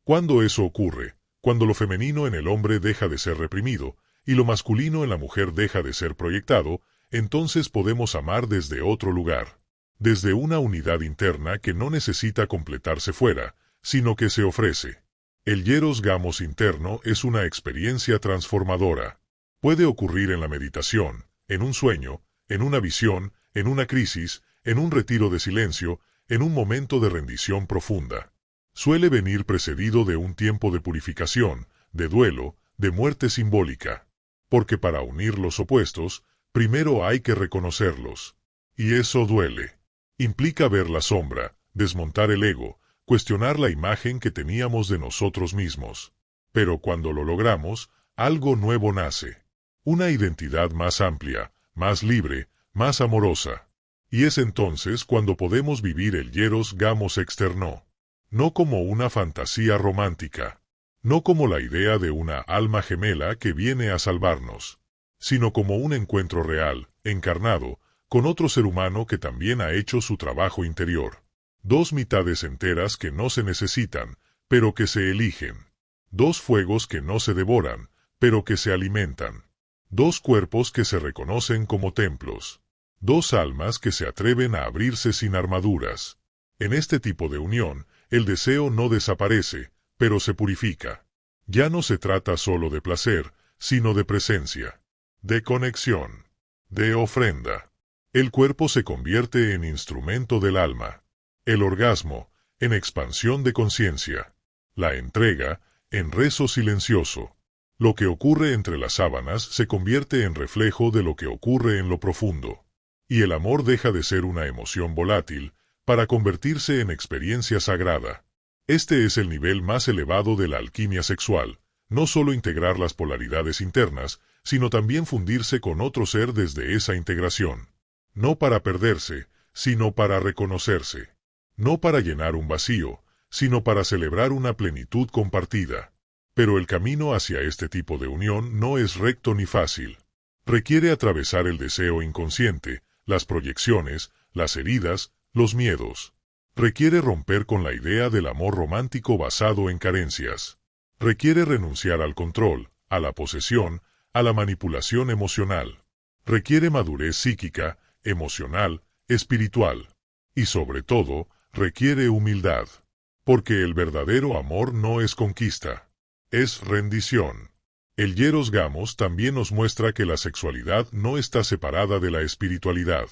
Cuando eso ocurre, cuando lo femenino en el hombre deja de ser reprimido, y lo masculino en la mujer deja de ser proyectado, entonces podemos amar desde otro lugar. Desde una unidad interna que no necesita completarse fuera, sino que se ofrece. El hieros gamos interno es una experiencia transformadora. Puede ocurrir en la meditación, en un sueño, en una visión, en una crisis, en un retiro de silencio, en un momento de rendición profunda. Suele venir precedido de un tiempo de purificación, de duelo, de muerte simbólica. Porque para unir los opuestos, primero hay que reconocerlos. Y eso duele. Implica ver la sombra, desmontar el ego, cuestionar la imagen que teníamos de nosotros mismos. Pero cuando lo logramos, algo nuevo nace. Una identidad más amplia, más libre, más amorosa. Y es entonces cuando podemos vivir el hieros gamos externo. No como una fantasía romántica. No como la idea de una alma gemela que viene a salvarnos. Sino como un encuentro real, encarnado, con otro ser humano que también ha hecho su trabajo interior. Dos mitades enteras que no se necesitan, pero que se eligen. Dos fuegos que no se devoran, pero que se alimentan. Dos cuerpos que se reconocen como templos. Dos almas que se atreven a abrirse sin armaduras. En este tipo de unión, el deseo no desaparece, pero se purifica. Ya no se trata solo de placer, sino de presencia, de conexión, de ofrenda. El cuerpo se convierte en instrumento del alma. El orgasmo, en expansión de conciencia. La entrega, en rezo silencioso. Lo que ocurre entre las sábanas se convierte en reflejo de lo que ocurre en lo profundo. Y el amor deja de ser una emoción volátil, para convertirse en experiencia sagrada. Este es el nivel más elevado de la alquimia sexual, no solo integrar las polaridades internas, sino también fundirse con otro ser desde esa integración. No para perderse, sino para reconocerse. No para llenar un vacío, sino para celebrar una plenitud compartida. Pero el camino hacia este tipo de unión no es recto ni fácil. Requiere atravesar el deseo inconsciente, las proyecciones, las heridas, los miedos. Requiere romper con la idea del amor romántico basado en carencias. Requiere renunciar al control, a la posesión, a la manipulación emocional. Requiere madurez psíquica, emocional, espiritual. Y sobre todo, requiere humildad. Porque el verdadero amor no es conquista. Es rendición. El hieros gamos también nos muestra que la sexualidad no está separada de la espiritualidad.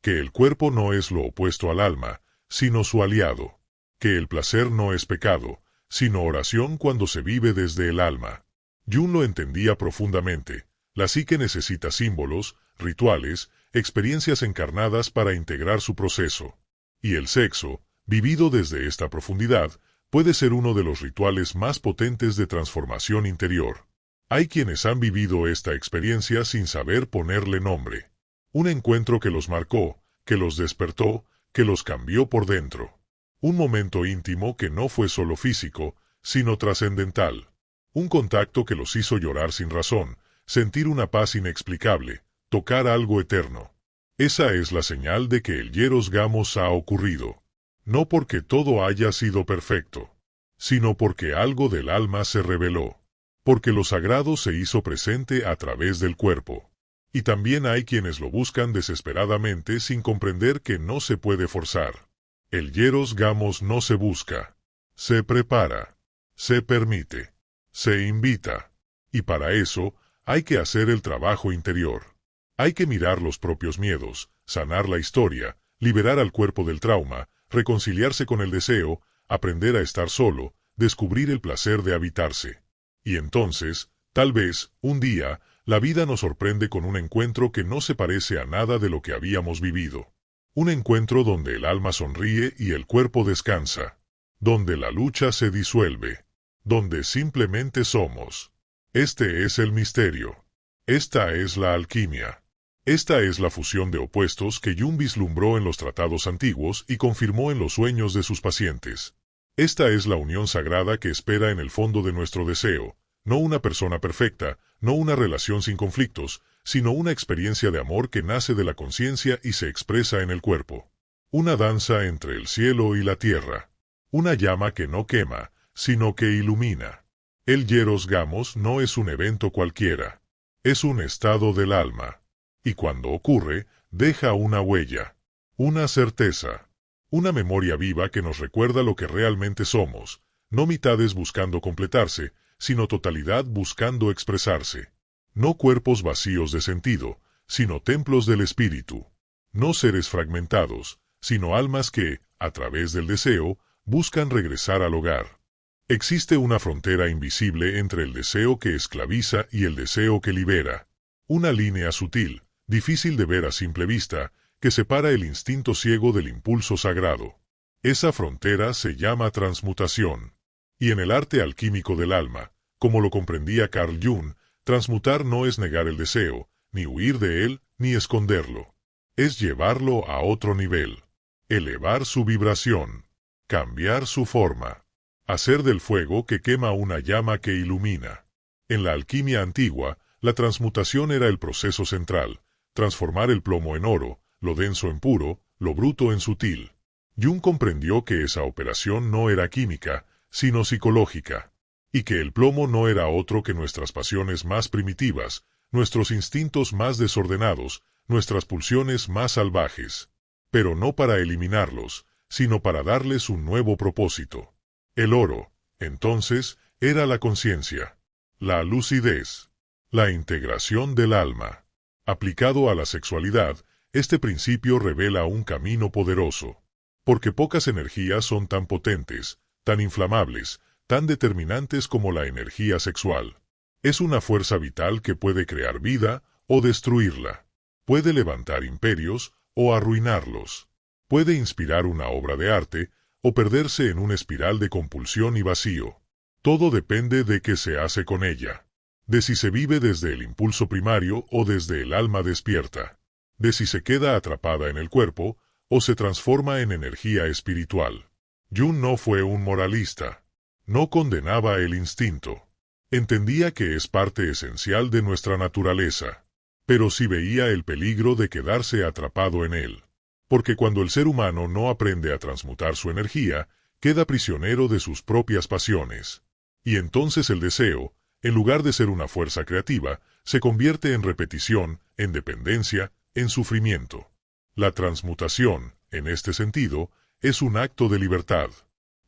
Que el cuerpo no es lo opuesto al alma, sino su aliado. Que el placer no es pecado, sino oración cuando se vive desde el alma. Jung lo entendía profundamente. La psique necesita símbolos, rituales, experiencias encarnadas para integrar su proceso. Y el sexo, vivido desde esta profundidad, puede ser uno de los rituales más potentes de transformación interior. Hay quienes han vivido esta experiencia sin saber ponerle nombre. Un encuentro que los marcó, que los despertó, que los cambió por dentro. Un momento íntimo que no fue solo físico, sino trascendental. Un contacto que los hizo llorar sin razón, sentir una paz inexplicable, tocar algo eterno. Esa es la señal de que el Hieros Gamos ha ocurrido. No porque todo haya sido perfecto, sino porque algo del alma se reveló. Porque lo sagrado se hizo presente a través del cuerpo. Y también hay quienes lo buscan desesperadamente sin comprender que no se puede forzar. El Hieros Gamos no se busca. Se prepara. Se permite. Se invita. Y para eso, hay que hacer el trabajo interior. Hay que mirar los propios miedos, sanar la historia, liberar al cuerpo del trauma, reconciliarse con el deseo, aprender a estar solo, descubrir el placer de habitarse. Y entonces, tal vez, un día, la vida nos sorprende con un encuentro que no se parece a nada de lo que habíamos vivido. Un encuentro donde el alma sonríe y el cuerpo descansa. Donde la lucha se disuelve. Donde simplemente somos. Este es el misterio. Esta es la alquimia. Esta es la fusión de opuestos que Jung vislumbró en los tratados antiguos y confirmó en los sueños de sus pacientes. Esta es la unión sagrada que espera en el fondo de nuestro deseo, no una persona perfecta, no una relación sin conflictos, sino una experiencia de amor que nace de la conciencia y se expresa en el cuerpo. Una danza entre el cielo y la tierra. Una llama que no quema, sino que ilumina. El Hieros Gamos no es un evento cualquiera. Es un estado del alma. Y cuando ocurre, deja una huella, una certeza, una memoria viva que nos recuerda lo que realmente somos, no mitades buscando completarse, sino totalidad buscando expresarse. No cuerpos vacíos de sentido, sino templos del espíritu. No seres fragmentados, sino almas que, a través del deseo, buscan regresar al hogar. Existe una frontera invisible entre el deseo que esclaviza y el deseo que libera. Una línea sutil, difícil de ver a simple vista, que separa el instinto ciego del impulso sagrado. Esa frontera se llama transmutación. Y en el arte alquímico del alma, como lo comprendía Carl Jung, transmutar no es negar el deseo, ni huir de él, ni esconderlo. Es llevarlo a otro nivel. Elevar su vibración. Cambiar su forma. Hacer del fuego que quema una llama que ilumina. En la alquimia antigua, la transmutación era el proceso central. Transformar el plomo en oro, lo denso en puro, lo bruto en sutil. Jung comprendió que esa operación no era química, sino psicológica, y que el plomo no era otro que nuestras pasiones más primitivas, nuestros instintos más desordenados, nuestras pulsiones más salvajes. Pero no para eliminarlos, sino para darles un nuevo propósito. El oro, entonces, era la conciencia, la lucidez, la integración del alma. Aplicado a la sexualidad, este principio revela un camino poderoso. Porque pocas energías son tan potentes, tan inflamables, tan determinantes como la energía sexual. Es una fuerza vital que puede crear vida o destruirla. Puede levantar imperios o arruinarlos. Puede inspirar una obra de arte o perderse en una espiral de compulsión y vacío. Todo depende de qué se hace con ella. De si se vive desde el impulso primario o desde el alma despierta. De si se queda atrapada en el cuerpo o se transforma en energía espiritual. Jung no fue un moralista. No condenaba el instinto. Entendía que es parte esencial de nuestra naturaleza. Pero sí veía el peligro de quedarse atrapado en él. Porque cuando el ser humano no aprende a transmutar su energía, queda prisionero de sus propias pasiones. Y entonces el deseo, en lugar de ser una fuerza creativa, se convierte en repetición, en dependencia, en sufrimiento. La transmutación, en este sentido, es un acto de libertad.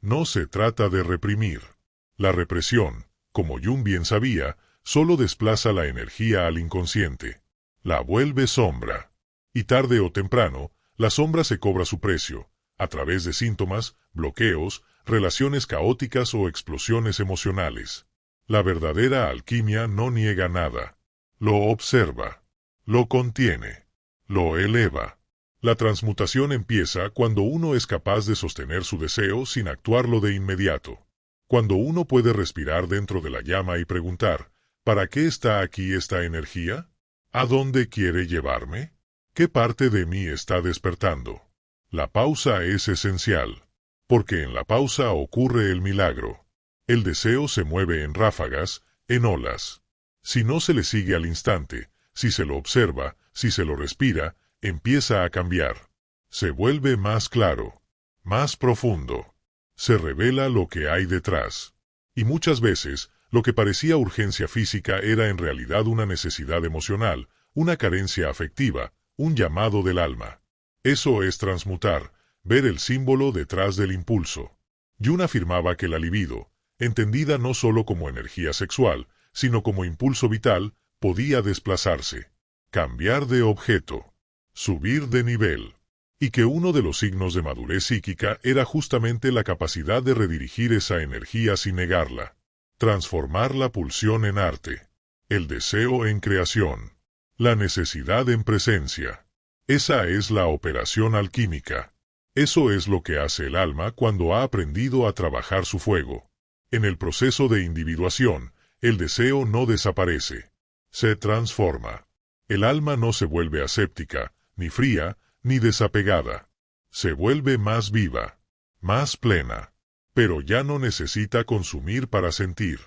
No se trata de reprimir. La represión, como Jung bien sabía, solo desplaza la energía al inconsciente. La vuelve sombra. Y tarde o temprano, la sombra se cobra su precio, a través de síntomas, bloqueos, relaciones caóticas o explosiones emocionales. La verdadera alquimia no niega nada. Lo observa. Lo contiene. Lo eleva. La transmutación empieza cuando uno es capaz de sostener su deseo sin actuarlo de inmediato. Cuando uno puede respirar dentro de la llama y preguntar, ¿para qué está aquí esta energía? ¿A dónde quiere llevarme? ¿Qué parte de mí está despertando? La pausa es esencial, porque en la pausa ocurre el milagro. El deseo se mueve en ráfagas, en olas. Si no se le sigue al instante, si se lo observa, si se lo respira, empieza a cambiar. Se vuelve más claro, más profundo. Se revela lo que hay detrás. Y muchas veces, lo que parecía urgencia física era en realidad una necesidad emocional, una carencia afectiva, un llamado del alma. Eso es transmutar, ver el símbolo detrás del impulso. Jung afirmaba que la libido, entendida no solo como energía sexual, sino como impulso vital, podía desplazarse, cambiar de objeto, subir de nivel, y que uno de los signos de madurez psíquica era justamente la capacidad de redirigir esa energía sin negarla, transformar la pulsión en arte, el deseo en creación, la necesidad en presencia. Esa es la operación alquímica. Eso es lo que hace el alma cuando ha aprendido a trabajar su fuego. En el proceso de individuación, el deseo no desaparece, se transforma. El alma no se vuelve aséptica, ni fría, ni desapegada. Se vuelve más viva, más plena. Pero ya no necesita consumir para sentir.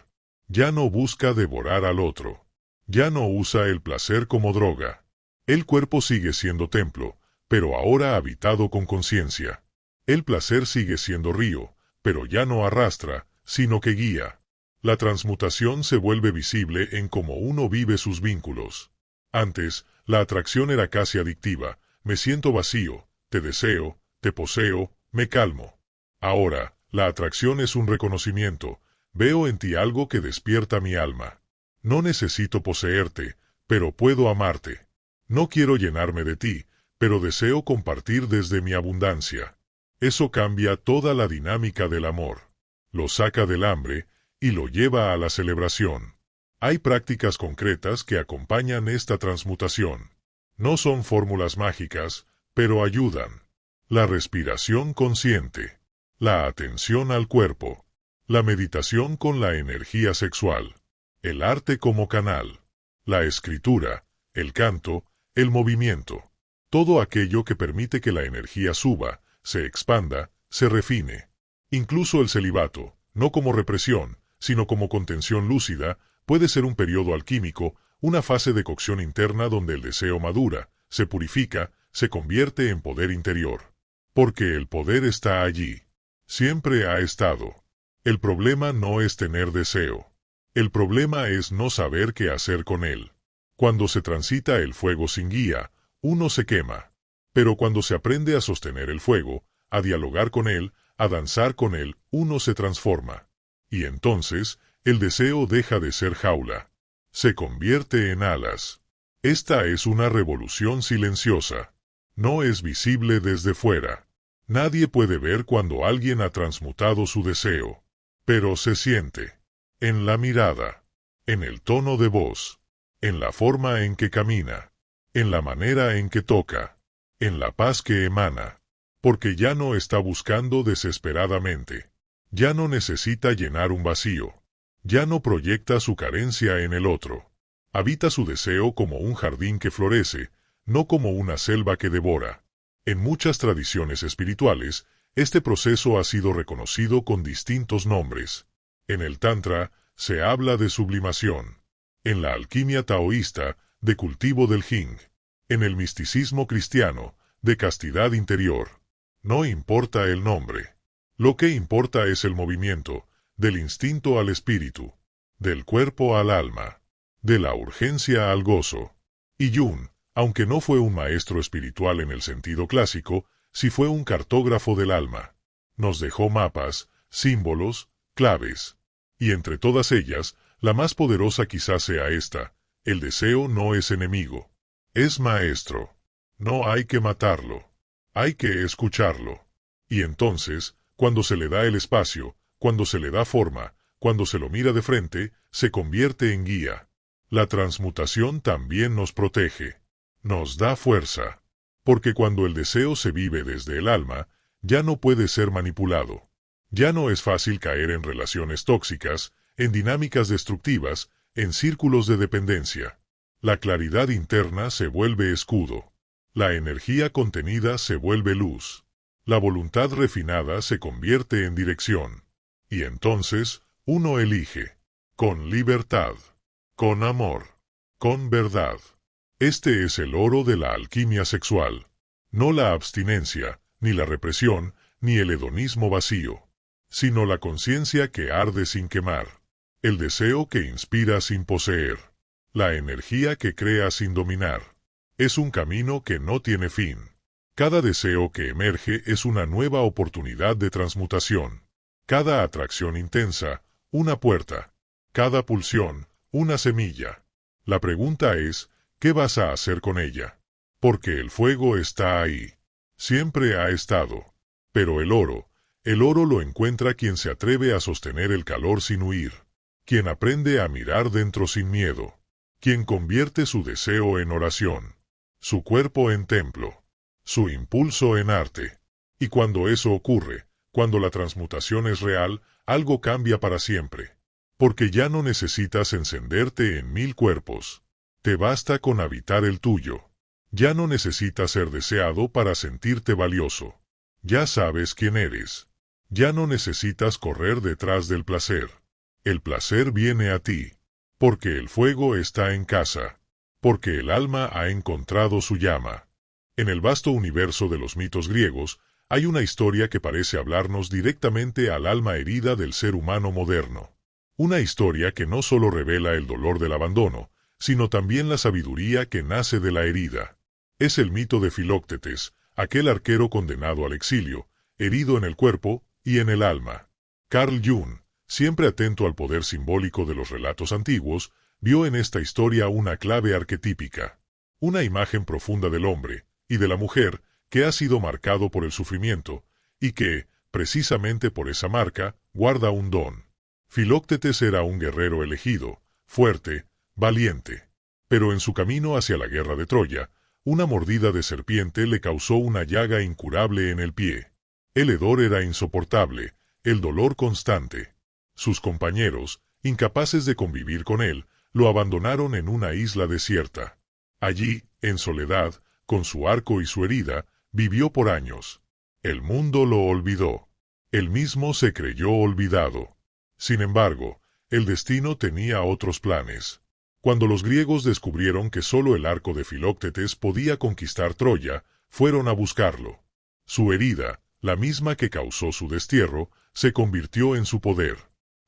Ya no busca devorar al otro. Ya no usa el placer como droga. El cuerpo sigue siendo templo, pero ahora habitado con conciencia. El placer sigue siendo río, pero ya no arrastra, sino que guía. La transmutación se vuelve visible en cómo uno vive sus vínculos. Antes, la atracción era casi adictiva. Me siento vacío, te deseo, te poseo, me calmo. Ahora, la atracción es un reconocimiento. Veo en ti algo que despierta mi alma. No necesito poseerte, pero puedo amarte. No quiero llenarme de ti, pero deseo compartir desde mi abundancia. Eso cambia toda la dinámica del amor. Lo saca del hambre y lo lleva a la celebración. Hay prácticas concretas que acompañan esta transmutación. No son fórmulas mágicas, pero ayudan. La respiración consciente, la atención al cuerpo, la meditación con la energía sexual, el arte como canal, la escritura, el canto, el movimiento, todo aquello que permite que la energía suba, se expanda, se refine. Incluso el celibato, no como represión, sino como contención lúcida, puede ser un periodo alquímico, una fase de cocción interna donde el deseo madura, se purifica, se convierte en poder interior. Porque el poder está allí. Siempre ha estado. El problema no es tener deseo. El problema es no saber qué hacer con él. Cuando se transita el fuego sin guía, uno se quema. Pero cuando se aprende a sostener el fuego, a dialogar con él, a danzar con él, uno se transforma. Y entonces, el deseo deja de ser jaula. Se convierte en alas. Esta es una revolución silenciosa. No es visible desde fuera. Nadie puede ver cuando alguien ha transmutado su deseo. Pero se siente. En la mirada. En el tono de voz. En la forma en que camina. En la manera en que toca. En la paz que emana. Porque ya no está buscando desesperadamente. Ya no necesita llenar un vacío. Ya no proyecta su carencia en el otro. Habita su deseo como un jardín que florece, no como una selva que devora. En muchas tradiciones espirituales, este proceso ha sido reconocido con distintos nombres. En el Tantra, se habla de sublimación. En la alquimia taoísta, de cultivo del yin. En el misticismo cristiano, de castidad interior. No importa el nombre. Lo que importa es el movimiento, del instinto al espíritu, del cuerpo al alma, de la urgencia al gozo. Y Jung, aunque no fue un maestro espiritual en el sentido clásico, sí fue un cartógrafo del alma. Nos dejó mapas, símbolos, claves. Y entre todas ellas, la más poderosa quizás sea esta: el deseo no es enemigo. Es maestro. No hay que matarlo. Hay que escucharlo. Y entonces, cuando se le da el espacio, cuando se le da forma, cuando se lo mira de frente, se convierte en guía. La transmutación también nos protege. Nos da fuerza. Porque cuando el deseo se vive desde el alma, ya no puede ser manipulado. Ya no es fácil caer en relaciones tóxicas, en dinámicas destructivas, en círculos de dependencia. La claridad interna se vuelve escudo. La energía contenida se vuelve luz. La voluntad refinada se convierte en dirección. Y entonces, uno elige, con libertad, con amor, con verdad. Este es el oro de la alquimia sexual, no la abstinencia, ni la represión, ni el hedonismo vacío, sino la conciencia que arde sin quemar, el deseo que inspira sin poseer, la energía que crea sin dominar. Es un camino que no tiene fin. Cada deseo que emerge es una nueva oportunidad de transmutación. Cada atracción intensa, una puerta. Cada pulsión, una semilla. La pregunta es, ¿qué vas a hacer con ella? Porque el fuego está ahí. Siempre ha estado. Pero el oro lo encuentra quien se atreve a sostener el calor sin huir. Quien aprende a mirar dentro sin miedo. Quien convierte su deseo en oración. Su cuerpo en templo. Su impulso en arte. Y cuando eso ocurre, cuando la transmutación es real, algo cambia para siempre. Porque ya no necesitas encenderte en 1000 cuerpos. Te basta con habitar el tuyo. Ya no necesitas ser deseado para sentirte valioso. Ya sabes quién eres. Ya no necesitas correr detrás del placer. El placer viene a ti. Porque el fuego está en casa. Porque el alma ha encontrado su llama. En el vasto universo de los mitos griegos, hay una historia que parece hablarnos directamente al alma herida del ser humano moderno. Una historia que no solo revela el dolor del abandono, sino también la sabiduría que nace de la herida. Es el mito de Filoctetes, aquel arquero condenado al exilio, herido en el cuerpo y en el alma. Carl Jung, siempre atento al poder simbólico de los relatos antiguos, vio en esta historia una clave arquetípica, una imagen profunda del hombre y de la mujer que ha sido marcado por el sufrimiento y que, precisamente por esa marca, guarda un don. Filoctetes era un guerrero elegido, fuerte, valiente. Pero en su camino hacia la guerra de Troya, una mordida de serpiente le causó una llaga incurable en el pie. El hedor era insoportable, el dolor constante. Sus compañeros, incapaces de convivir con él, lo abandonaron en una isla desierta. Allí, en soledad, con su arco y su herida, vivió por años. El mundo lo olvidó. Él mismo se creyó olvidado. Sin embargo, el destino tenía otros planes. Cuando los griegos descubrieron que solo el arco de Filoctetes podía conquistar Troya, fueron a buscarlo. Su herida, la misma que causó su destierro, se convirtió en su poder.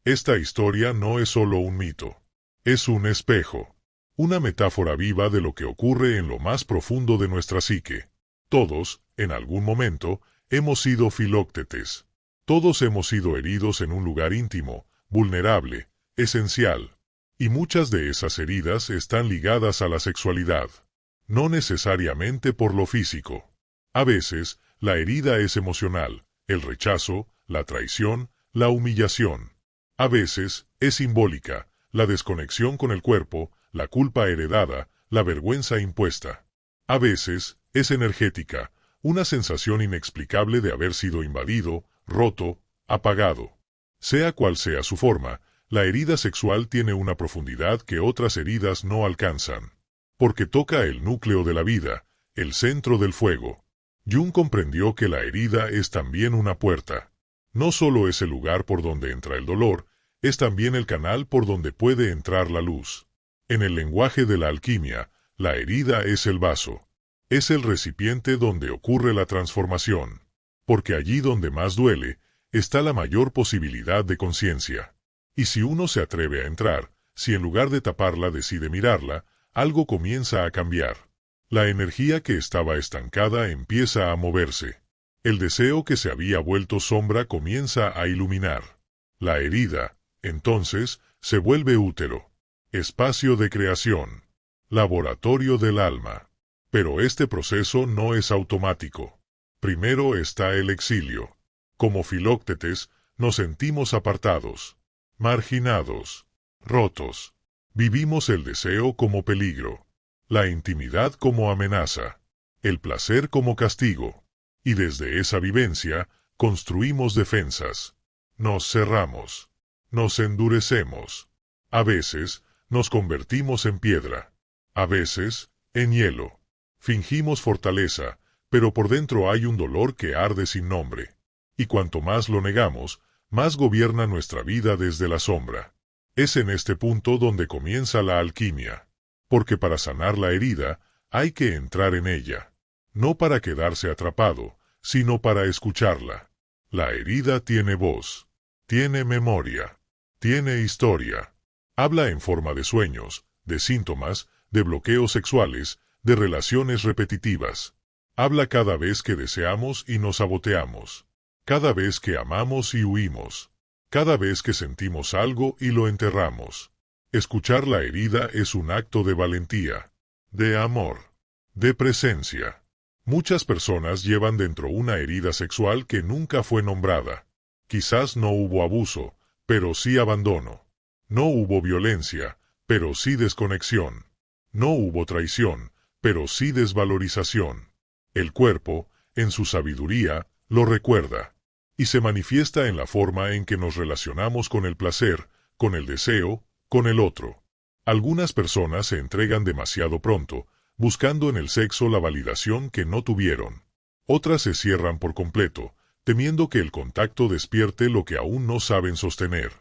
Esta historia no es solo un mito. Es un espejo. Una metáfora viva de lo que ocurre en lo más profundo de nuestra psique. Todos, en algún momento, hemos sido Filoctetes. Todos hemos sido heridos en un lugar íntimo, vulnerable, esencial. Y muchas de esas heridas están ligadas a la sexualidad. No necesariamente por lo físico. A veces, la herida es emocional, el rechazo, la traición, la humillación. A veces, es simbólica, la desconexión con el cuerpo, la culpa heredada, la vergüenza impuesta. A veces, es energética, una sensación inexplicable de haber sido invadido, roto, apagado. Sea cual sea su forma, la herida sexual tiene una profundidad que otras heridas no alcanzan. Porque toca el núcleo de la vida, el centro del fuego. Jung comprendió que la herida es también una puerta. No solo es el lugar por donde entra el dolor, es también el canal por donde puede entrar la luz. En el lenguaje de la alquimia, la herida es el vaso. Es el recipiente donde ocurre la transformación. Porque allí donde más duele, está la mayor posibilidad de conciencia. Y si uno se atreve a entrar, si en lugar de taparla decide mirarla, algo comienza a cambiar. La energía que estaba estancada empieza a moverse. El deseo que se había vuelto sombra comienza a iluminar. La herida, entonces, se vuelve útero. Espacio de creación. Laboratorio del alma. Pero este proceso no es automático. Primero está el exilio. Como Filoctetes, nos sentimos apartados, marginados, rotos. Vivimos el deseo como peligro, la intimidad como amenaza, el placer como castigo. Y desde esa vivencia, construimos defensas. Nos cerramos. Nos endurecemos. A veces, nos convertimos en piedra. A veces, en hielo. Fingimos fortaleza, pero por dentro hay un dolor que arde sin nombre. Y cuanto más lo negamos, más gobierna nuestra vida desde la sombra. Es en este punto donde comienza la alquimia, porque para sanar la herida hay que entrar en ella, no para quedarse atrapado, sino para escucharla. La herida tiene voz, tiene memoria, tiene historia. Habla en forma de sueños, de síntomas, de bloqueos sexuales, de relaciones repetitivas. Habla cada vez que deseamos y nos saboteamos, cada vez que amamos y huimos, cada vez que sentimos algo y lo enterramos. Escuchar la herida es un acto de valentía, de amor, de presencia. Muchas personas llevan dentro una herida sexual que nunca fue nombrada. Quizás no hubo abuso, pero sí abandono. No hubo violencia, pero sí desconexión. No hubo traición, pero sí desvalorización. El cuerpo, en su sabiduría, lo recuerda, y se manifiesta en la forma en que nos relacionamos con el placer, con el deseo, con el otro. Algunas personas se entregan demasiado pronto, buscando en el sexo la validación que no tuvieron. Otras se cierran por completo, temiendo que el contacto despierte lo que aún no saben sostener.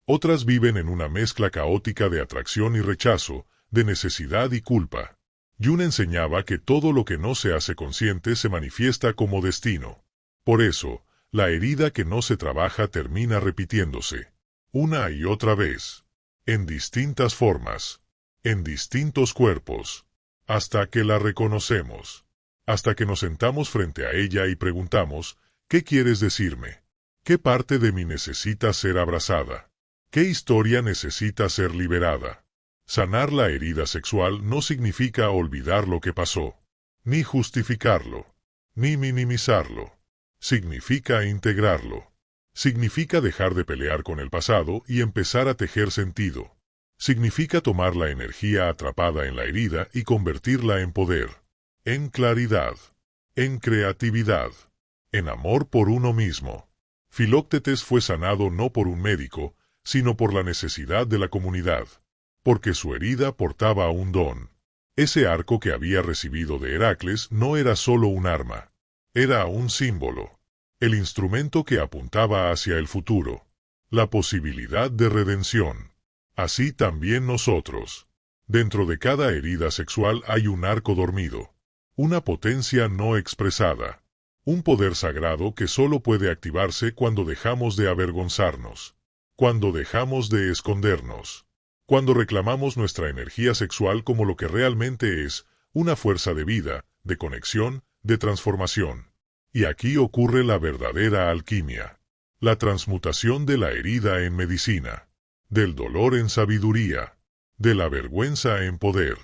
Otras viven en una mezcla caótica de atracción y rechazo, de necesidad y culpa. Jung enseñaba que todo lo que no se hace consciente se manifiesta como destino. Por eso, la herida que no se trabaja termina repitiéndose, una y otra vez, en distintas formas, en distintos cuerpos, hasta que la reconocemos, hasta que nos sentamos frente a ella y preguntamos, ¿qué quieres decirme? ¿Qué parte de mí necesita ser abrazada? ¿Qué historia necesita ser liberada? Sanar la herida sexual no significa olvidar lo que pasó, ni justificarlo, ni minimizarlo. Significa integrarlo. Significa dejar de pelear con el pasado y empezar a tejer sentido. Significa tomar la energía atrapada en la herida y convertirla en poder, en claridad, en creatividad, en amor por uno mismo. Filoctetes fue sanado no por un médico, sino por la necesidad de la comunidad, porque su herida portaba un don. Ese arco que había recibido de Heracles no era solo un arma, era un símbolo, el instrumento que apuntaba hacia el futuro, la posibilidad de redención. Así también nosotros. Dentro de cada herida sexual hay un arco dormido, una potencia no expresada, un poder sagrado que solo puede activarse cuando dejamos de avergonzarnos, cuando dejamos de escondernos, cuando reclamamos nuestra energía sexual como lo que realmente es, una fuerza de vida, de conexión, de transformación. Y aquí ocurre la verdadera alquimia, la transmutación de la herida en medicina, del dolor en sabiduría, de la vergüenza en poder.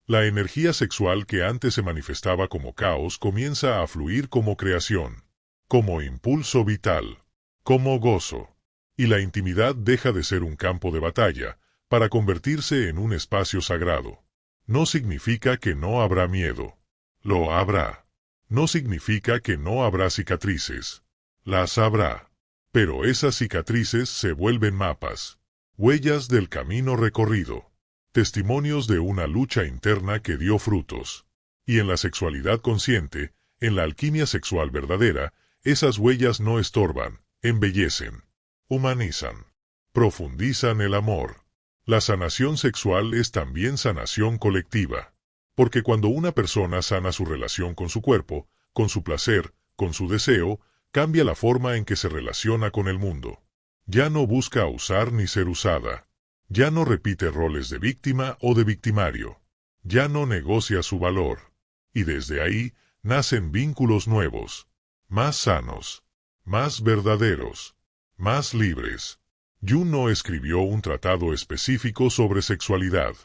La energía sexual que antes se manifestaba como caos comienza a fluir como creación, como impulso vital, como gozo. Y la intimidad deja de ser un campo de batalla, para convertirse en un espacio sagrado. No significa que no habrá miedo. Lo habrá. No significa que no habrá cicatrices. Las habrá. Pero esas cicatrices se vuelven mapas, huellas del camino recorrido, testimonios de una lucha interna que dio frutos. Y en la sexualidad consciente, en la alquimia sexual verdadera, esas huellas no estorban, embellecen, humanizan, profundizan el amor. La sanación sexual es también sanación colectiva, porque cuando una persona sana su relación con su cuerpo, con su placer, con su deseo, cambia la forma en que se relaciona con el mundo. Ya no busca usar ni ser usada. Ya no repite roles de víctima o de victimario. Ya no negocia su valor. Y desde ahí nacen vínculos nuevos, más sanos, más verdaderos, más libres. Jung no escribió un tratado específico sobre sexualidad,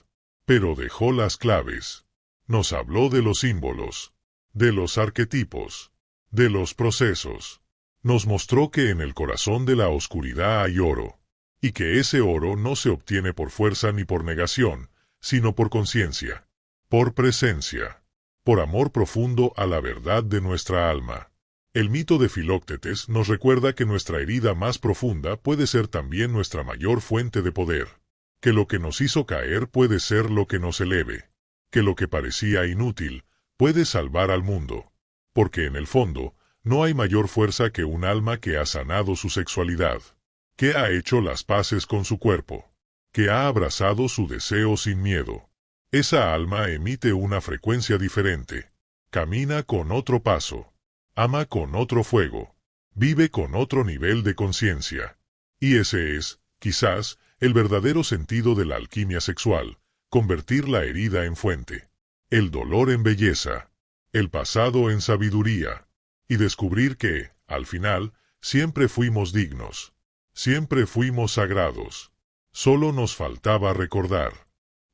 pero dejó las claves. Nos habló de los símbolos, de los arquetipos, de los procesos. Nos mostró que en el corazón de la oscuridad hay oro, y que ese oro no se obtiene por fuerza ni por negación, sino por conciencia, por presencia, por amor profundo a la verdad de nuestra alma. El mito de Filoctetes nos recuerda que nuestra herida más profunda puede ser también nuestra mayor fuente de poder, que lo que nos hizo caer puede ser lo que nos eleve, que lo que parecía inútil puede salvar al mundo, porque en el fondo no hay mayor fuerza que un alma que ha sanado su sexualidad. que ha hecho las paces con su cuerpo, que ha abrazado su deseo sin miedo. Esa alma emite una frecuencia diferente, camina con otro paso, ama con otro fuego, vive con otro nivel de conciencia. Y ese es, quizás, el verdadero sentido de la alquimia sexual, convertir la herida en fuente, el dolor en belleza, el pasado en sabiduría, y descubrir que, al final, siempre fuimos dignos, siempre fuimos sagrados. Solo nos faltaba recordar.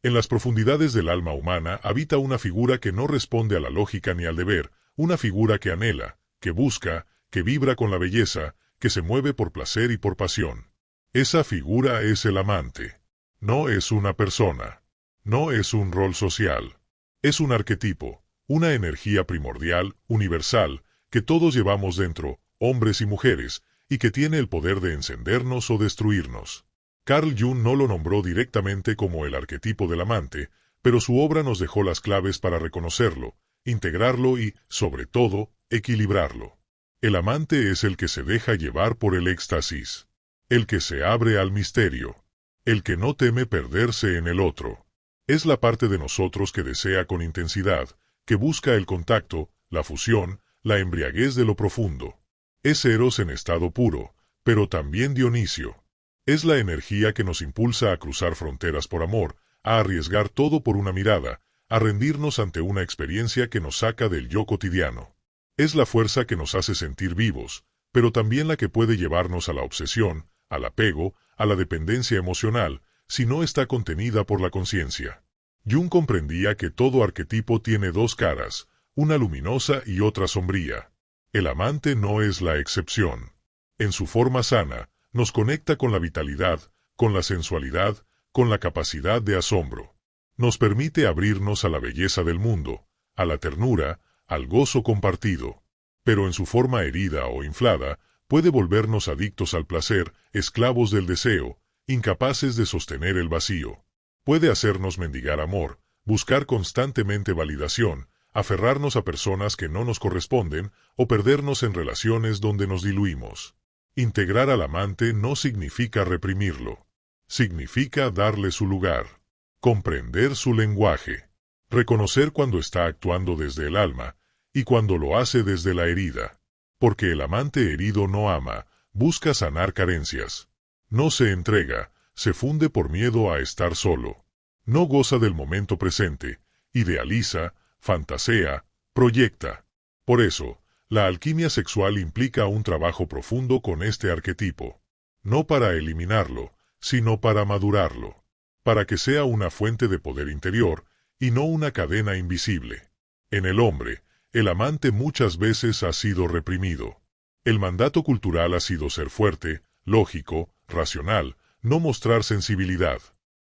En las profundidades del alma humana habita una figura que no responde a la lógica ni al deber, una figura que anhela, que busca, que vibra con la belleza, que se mueve por placer y por pasión. Esa figura es el amante. No es una persona. No es un rol social. Es un arquetipo, una energía primordial, universal, que todos llevamos dentro, hombres y mujeres, y que tiene el poder de encendernos o destruirnos. Carl Jung no lo nombró directamente como el arquetipo del amante, pero su obra nos dejó las claves para reconocerlo, integrarlo y, sobre todo, equilibrarlo. El amante es el que se deja llevar por el éxtasis, el que se abre al misterio, el que no teme perderse en el otro. Es la parte de nosotros que desea con intensidad, que busca el contacto, la fusión, la embriaguez de lo profundo. Es Eros en estado puro, pero también Dionisio. Es la energía que nos impulsa a cruzar fronteras por amor, a arriesgar todo por una mirada, a rendirnos ante una experiencia que nos saca del yo cotidiano. Es la fuerza que nos hace sentir vivos, pero también la que puede llevarnos a la obsesión, al apego, a la dependencia emocional, si no está contenida por la conciencia. Jung comprendía que todo arquetipo tiene dos caras, una luminosa y otra sombría. El amante no es la excepción. En su forma sana, nos conecta con la vitalidad, con la sensualidad, con la capacidad de asombro. Nos permite abrirnos a la belleza del mundo, a la ternura, al gozo compartido. Pero en su forma herida o inflada, puede volvernos adictos al placer, esclavos del deseo, incapaces de sostener el vacío. Puede hacernos mendigar amor, buscar constantemente validación, aferrarnos a personas que no nos corresponden o perdernos en relaciones donde nos diluimos. Integrar al amante no significa reprimirlo. Significa darle su lugar, comprender su lenguaje, reconocer cuando está actuando desde el alma y cuando lo hace desde la herida. Porque el amante herido no ama, busca sanar carencias. No se entrega, se funde por miedo a estar solo. No goza del momento presente, idealiza, fantasea, proyecta. Por eso, la alquimia sexual implica un trabajo profundo con este arquetipo. No para eliminarlo, sino para madurarlo. Para que sea una fuente de poder interior, y no una cadena invisible. En el hombre, el amante muchas veces ha sido reprimido. El mandato cultural ha sido ser fuerte, lógico, racional, no mostrar sensibilidad.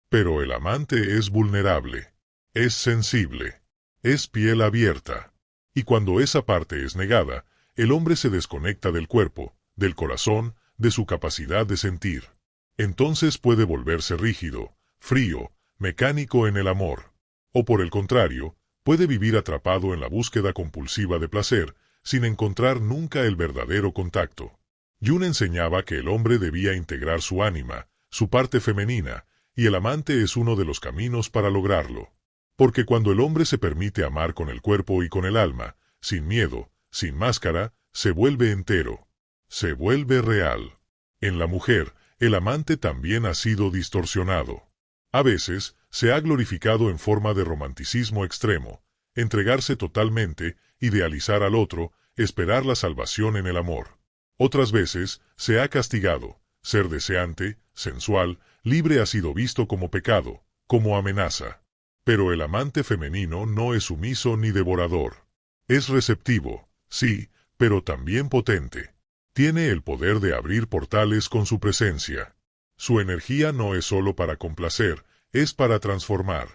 Pero el amante es vulnerable, es sensible, es piel abierta. Y cuando esa parte es negada, el hombre se desconecta del cuerpo, del corazón, de su capacidad de sentir. Entonces puede volverse rígido, frío, mecánico en el amor. O por el contrario, puede vivir atrapado en la búsqueda compulsiva de placer, sin encontrar nunca el verdadero contacto. Jung enseñaba que el hombre debía integrar su ánima, su parte femenina, y el amante es uno de los caminos para lograrlo. Porque cuando el hombre se permite amar con el cuerpo y con el alma, sin miedo, sin máscara, se vuelve entero. Se vuelve real. En la mujer, el amante también ha sido distorsionado. A veces, se ha glorificado en forma de romanticismo extremo, entregarse totalmente, idealizar al otro, esperar la salvación en el amor. Otras veces, se ha castigado, ser deseante, sensual, libre ha sido visto como pecado, como amenaza. Pero el amante femenino no es sumiso ni devorador. Es receptivo, sí, pero también potente. Tiene el poder de abrir portales con su presencia. Su energía no es solo para complacer, es para transformar.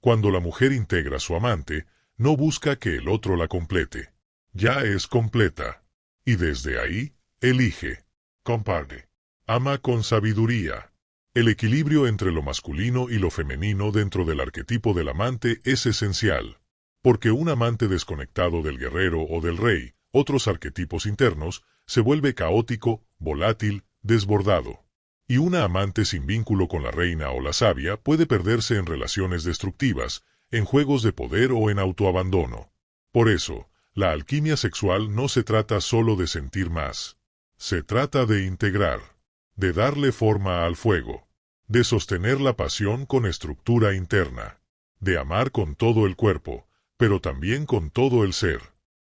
Cuando la mujer integra a su amante, no busca que el otro la complete. Ya es completa. Y desde ahí, elige. Comparte. Ama con sabiduría. El equilibrio entre lo masculino y lo femenino dentro del arquetipo del amante es esencial. Porque un amante desconectado del guerrero o del rey, otros arquetipos internos, se vuelve caótico, volátil, desbordado. Y una amante sin vínculo con la reina o la sabia puede perderse en relaciones destructivas, en juegos de poder o en autoabandono. Por eso, la alquimia sexual no se trata solo de sentir más. Se trata de integrar, de darle forma al fuego, de sostener la pasión con estructura interna, de amar con todo el cuerpo, pero también con todo el ser.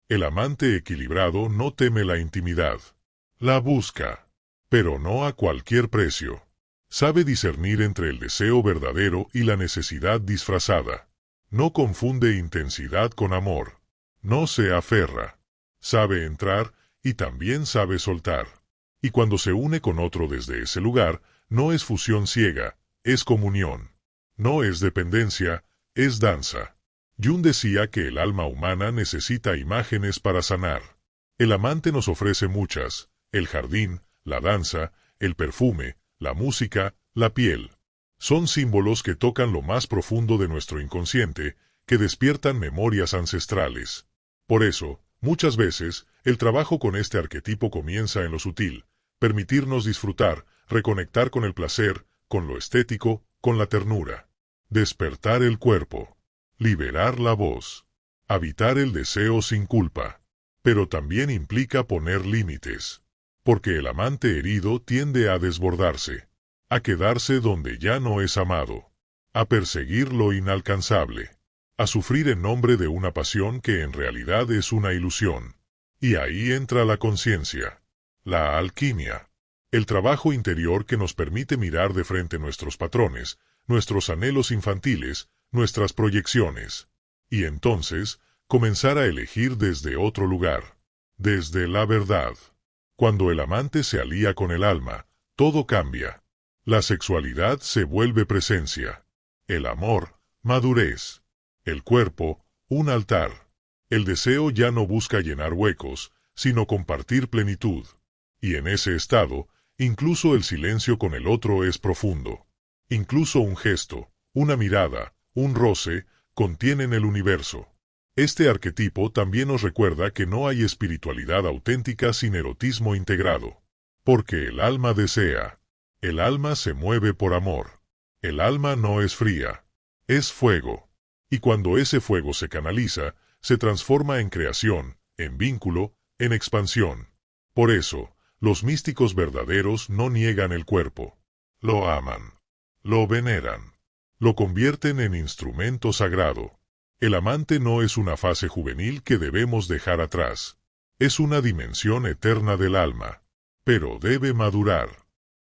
El amante equilibrado no teme la intimidad. La busca, pero no a cualquier precio. Sabe discernir entre el deseo verdadero y la necesidad disfrazada. No confunde intensidad con amor. No se aferra. Sabe entrar y también sabe soltar. Y cuando se une con otro desde ese lugar, no es fusión ciega, es comunión. No es dependencia, es danza. Jung decía que el alma humana necesita imágenes para sanar. El amante nos ofrece muchas: el jardín, la danza, el perfume, la música, la piel. Son símbolos que tocan lo más profundo de nuestro inconsciente, que despiertan memorias ancestrales. Por eso, muchas veces, el trabajo con este arquetipo comienza en lo sutil: permitirnos disfrutar, reconectar con el placer, con lo estético, con la ternura. Despertar el cuerpo. Liberar la voz. Habitar el deseo sin culpa. Pero también implica poner límites. Porque el amante herido tiende a desbordarse, a quedarse donde ya no es amado, a perseguir lo inalcanzable, a sufrir en nombre de una pasión que en realidad es una ilusión. Y ahí entra la conciencia, la alquimia, el trabajo interior que nos permite mirar de frente nuestros patrones, nuestros anhelos infantiles, nuestras proyecciones, y entonces comenzar a elegir desde otro lugar, desde la verdad. Cuando el amante se alía con el alma, todo cambia. La sexualidad se vuelve presencia. El amor, madurez. El cuerpo, un altar. El deseo ya no busca llenar huecos, sino compartir plenitud. Y en ese estado, incluso el silencio con el otro es profundo. Incluso un gesto, una mirada, un roce, contienen el universo. Este arquetipo también nos recuerda que no hay espiritualidad auténtica sin erotismo integrado. Porque el alma desea. El alma se mueve por amor. El alma no es fría. Es fuego. Y cuando ese fuego se canaliza, se transforma en creación, en vínculo, en expansión. Por eso, los místicos verdaderos no niegan el cuerpo. Lo aman. Lo veneran. Lo convierten en instrumento sagrado. El amante no es una fase juvenil que debemos dejar atrás. Es una dimensión eterna del alma. Pero debe madurar.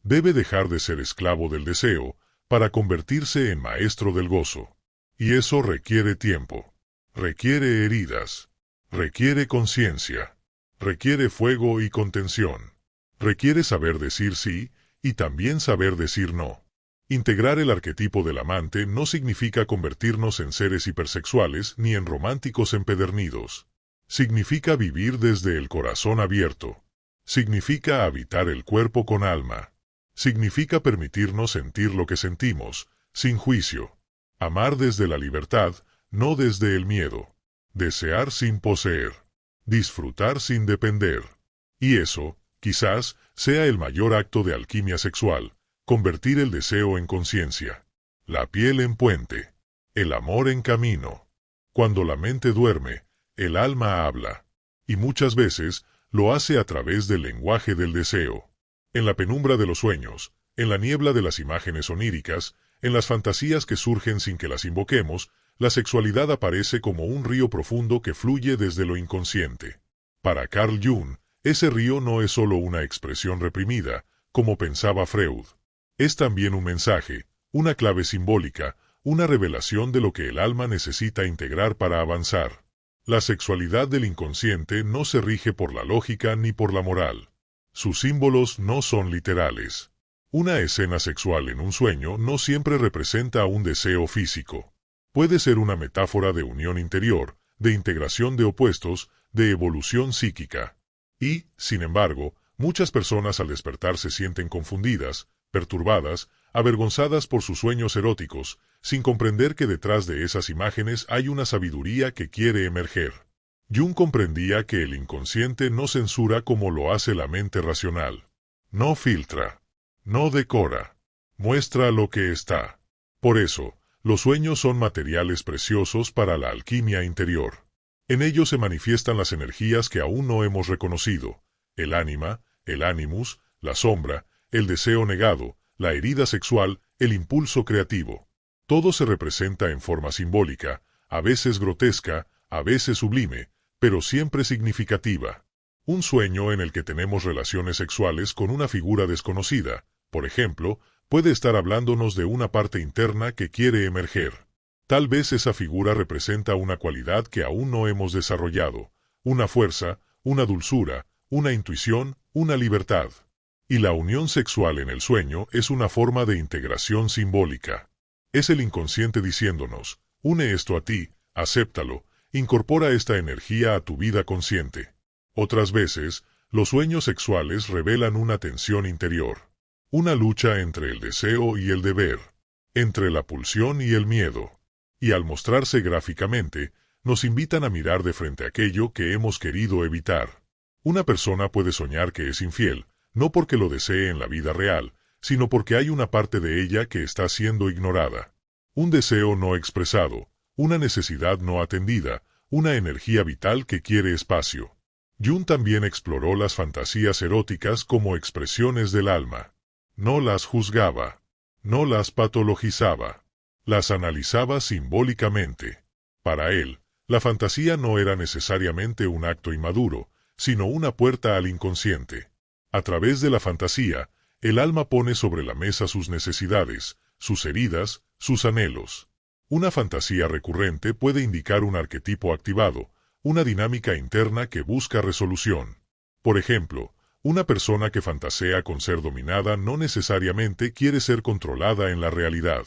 Debe dejar de ser esclavo del deseo, para convertirse en maestro del gozo. Y eso requiere tiempo. Requiere heridas. Requiere conciencia. Requiere fuego y contención. Requiere saber decir sí, y también saber decir no. Integrar el arquetipo del amante no significa convertirnos en seres hipersexuales ni en románticos empedernidos. Significa vivir desde el corazón abierto. Significa habitar el cuerpo con alma. Significa permitirnos sentir lo que sentimos, sin juicio. Amar desde la libertad, no desde el miedo. Desear sin poseer. Disfrutar sin depender. Y eso, quizás, sea el mayor acto de alquimia sexual. Convertir el deseo en conciencia, la piel en puente, el amor en camino. Cuando la mente duerme, el alma habla, y muchas veces lo hace a través del lenguaje del deseo. En la penumbra de los sueños, en la niebla de las imágenes oníricas, en las fantasías que surgen sin que las invoquemos, la sexualidad aparece como un río profundo que fluye desde lo inconsciente. Para Carl Jung, ese río no es solo una expresión reprimida, como pensaba Freud. Es también un mensaje, una clave simbólica, una revelación de lo que el alma necesita integrar para avanzar. La sexualidad del inconsciente no se rige por la lógica ni por la moral. Sus símbolos no son literales. Una escena sexual en un sueño no siempre representa un deseo físico. Puede ser una metáfora de unión interior, de integración de opuestos, de evolución psíquica. Y, sin embargo, muchas personas al despertar se sienten confundidas, perturbadas, avergonzadas por sus sueños eróticos, sin comprender que detrás de esas imágenes hay una sabiduría que quiere emerger. Jung comprendía que el inconsciente no censura como lo hace la mente racional. No filtra. No decora. Muestra lo que está. Por eso, los sueños son materiales preciosos para la alquimia interior. En ellos se manifiestan las energías que aún no hemos reconocido: el ánima, el animus, la sombra, el deseo negado, la herida sexual, el impulso creativo. Todo se representa en forma simbólica, a veces grotesca, a veces sublime, pero siempre significativa. Un sueño en el que tenemos relaciones sexuales con una figura desconocida, por ejemplo, puede estar hablándonos de una parte interna que quiere emerger. Tal vez esa figura representa una cualidad que aún no hemos desarrollado, una fuerza, una dulzura, una intuición, una libertad. Y la unión sexual en el sueño es una forma de integración simbólica. Es el inconsciente diciéndonos: une esto a ti, acéptalo, incorpora esta energía a tu vida consciente. Otras veces, los sueños sexuales revelan una tensión interior, una lucha entre el deseo y el deber, entre la pulsión y el miedo. Y al mostrarse gráficamente, nos invitan a mirar de frente aquello que hemos querido evitar. Una persona puede soñar que es infiel, no porque lo desee en la vida real, sino porque hay una parte de ella que está siendo ignorada. Un deseo no expresado, una necesidad no atendida, una energía vital que quiere espacio. Jung también exploró las fantasías eróticas como expresiones del alma. No las juzgaba, no las patologizaba. Las analizaba simbólicamente. Para él, la fantasía no era necesariamente un acto inmaduro, sino una puerta al inconsciente. A través de la fantasía, el alma pone sobre la mesa sus necesidades, sus heridas, sus anhelos. Una fantasía recurrente puede indicar un arquetipo activado, una dinámica interna que busca resolución. Por ejemplo, una persona que fantasea con ser dominada no necesariamente quiere ser controlada en la realidad.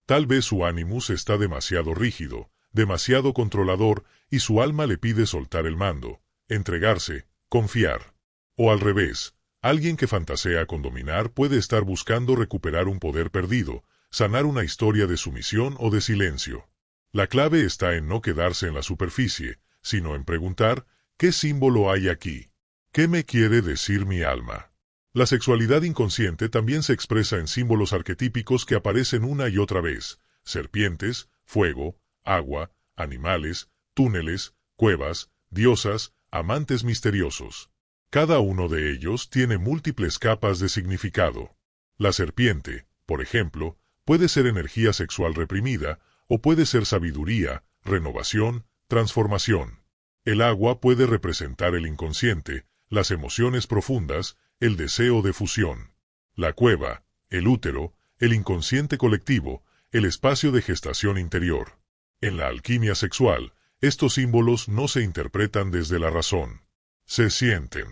Tal vez su animus está demasiado rígido, demasiado controlador, y su alma le pide soltar el mando, entregarse, confiar. O al revés, alguien que fantasea con dominar puede estar buscando recuperar un poder perdido, sanar una historia de sumisión o de silencio. La clave está en no quedarse en la superficie, sino en preguntar: ¿qué símbolo hay aquí? ¿Qué me quiere decir mi alma? La sexualidad inconsciente también se expresa en símbolos arquetípicos que aparecen una y otra vez: serpientes, fuego, agua, animales, túneles, cuevas, diosas, amantes misteriosos. Cada uno de ellos tiene múltiples capas de significado. La serpiente, por ejemplo, puede ser energía sexual reprimida, o puede ser sabiduría, renovación, transformación. El agua puede representar el inconsciente, las emociones profundas, el deseo de fusión. La cueva, el útero, el inconsciente colectivo, el espacio de gestación interior. En la alquimia sexual, estos símbolos no se interpretan desde la razón. Se sienten.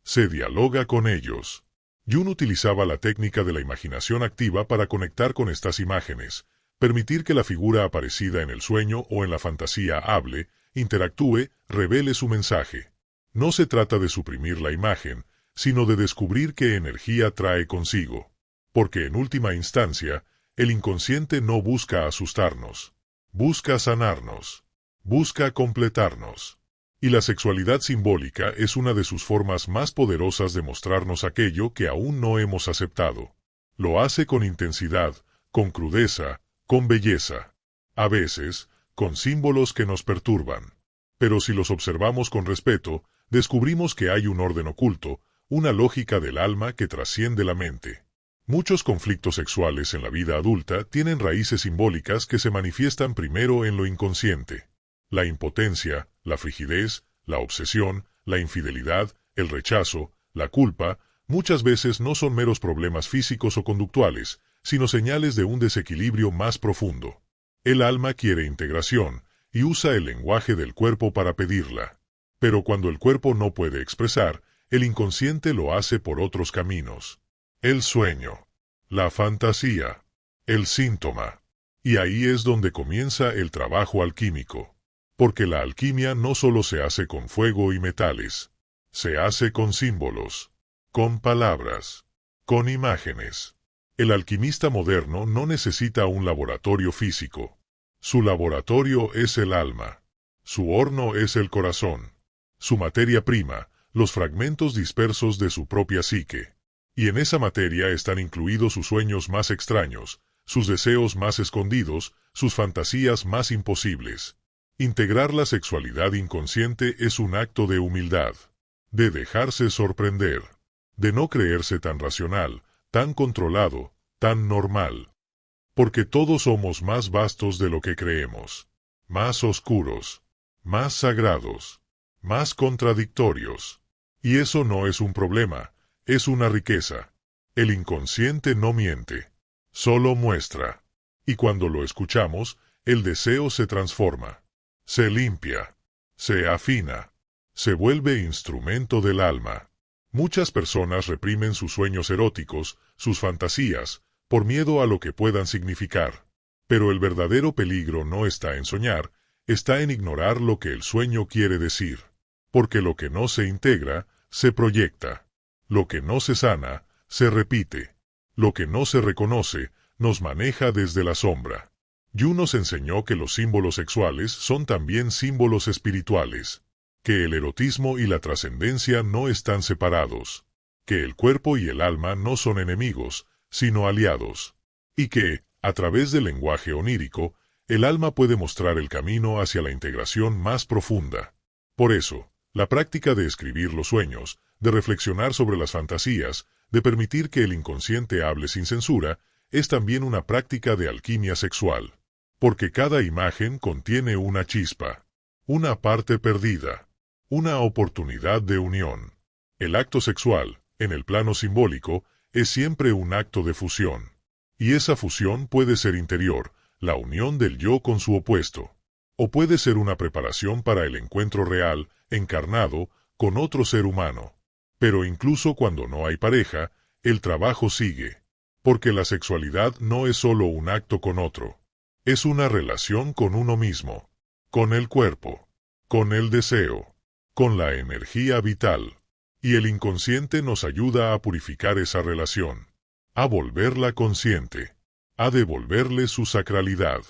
Se dialoga con ellos. Jung utilizaba la técnica de la imaginación activa para conectar con estas imágenes, permitir que la figura aparecida en el sueño o en la fantasía hable, interactúe, revele su mensaje. No se trata de suprimir la imagen, sino de descubrir qué energía trae consigo. Porque en última instancia, el inconsciente no busca asustarnos. Busca sanarnos. Busca completarnos. Y la sexualidad simbólica es una de sus formas más poderosas de mostrarnos aquello que aún no hemos aceptado. Lo hace con intensidad, con crudeza, con belleza. A veces, con símbolos que nos perturban. Pero si los observamos con respeto, descubrimos que hay un orden oculto, una lógica del alma que trasciende la mente. Muchos conflictos sexuales en la vida adulta tienen raíces simbólicas que se manifiestan primero en lo inconsciente. La impotencia, la frigidez, la obsesión, la infidelidad, el rechazo, la culpa, muchas veces no son meros problemas físicos o conductuales, sino señales de un desequilibrio más profundo. El alma quiere integración, y usa el lenguaje del cuerpo para pedirla. Pero cuando el cuerpo no puede expresar, el inconsciente lo hace por otros caminos. El sueño, la fantasía, el síntoma. Y ahí es donde comienza el trabajo alquímico. Porque la alquimia no solo se hace con fuego y metales. Se hace con símbolos, con palabras, con imágenes. El alquimista moderno no necesita un laboratorio físico. Su laboratorio es el alma. Su horno es el corazón. Su materia prima, los fragmentos dispersos de su propia psique. Y en esa materia están incluidos sus sueños más extraños, sus deseos más escondidos, sus fantasías más imposibles. Integrar la sexualidad inconsciente es un acto de humildad, de dejarse sorprender, de no creerse tan racional, tan controlado, tan normal. Porque todos somos más vastos de lo que creemos, más oscuros, más sagrados, más contradictorios. Y eso no es un problema, es una riqueza. El inconsciente no miente, solo muestra. Y cuando lo escuchamos, el deseo se transforma, se limpia, se afina, se vuelve instrumento del alma. Muchas personas reprimen sus sueños eróticos, sus fantasías, por miedo a lo que puedan significar. Pero el verdadero peligro no está en soñar, está en ignorar lo que el sueño quiere decir. Porque lo que no se integra, se proyecta. Lo que no se sana, se repite. Lo que no se reconoce, nos maneja desde la sombra. Jung nos enseñó que los símbolos sexuales son también símbolos espirituales. Que el erotismo y la trascendencia no están separados. Que el cuerpo y el alma no son enemigos, sino aliados. Y que, a través del lenguaje onírico, el alma puede mostrar el camino hacia la integración más profunda. Por eso, la práctica de escribir los sueños, de reflexionar sobre las fantasías, de permitir que el inconsciente hable sin censura, es también una práctica de alquimia sexual. Porque cada imagen contiene una chispa, una parte perdida, una oportunidad de unión. El acto sexual, en el plano simbólico, es siempre un acto de fusión. Y esa fusión puede ser interior, la unión del yo con su opuesto. O puede ser una preparación para el encuentro real, encarnado, con otro ser humano. Pero incluso cuando no hay pareja, el trabajo sigue. Porque la sexualidad no es solo un acto con otro. Es una relación con uno mismo, con el cuerpo, con el deseo, con la energía vital. Y el inconsciente nos ayuda a purificar esa relación, a volverla consciente, a devolverle su sacralidad.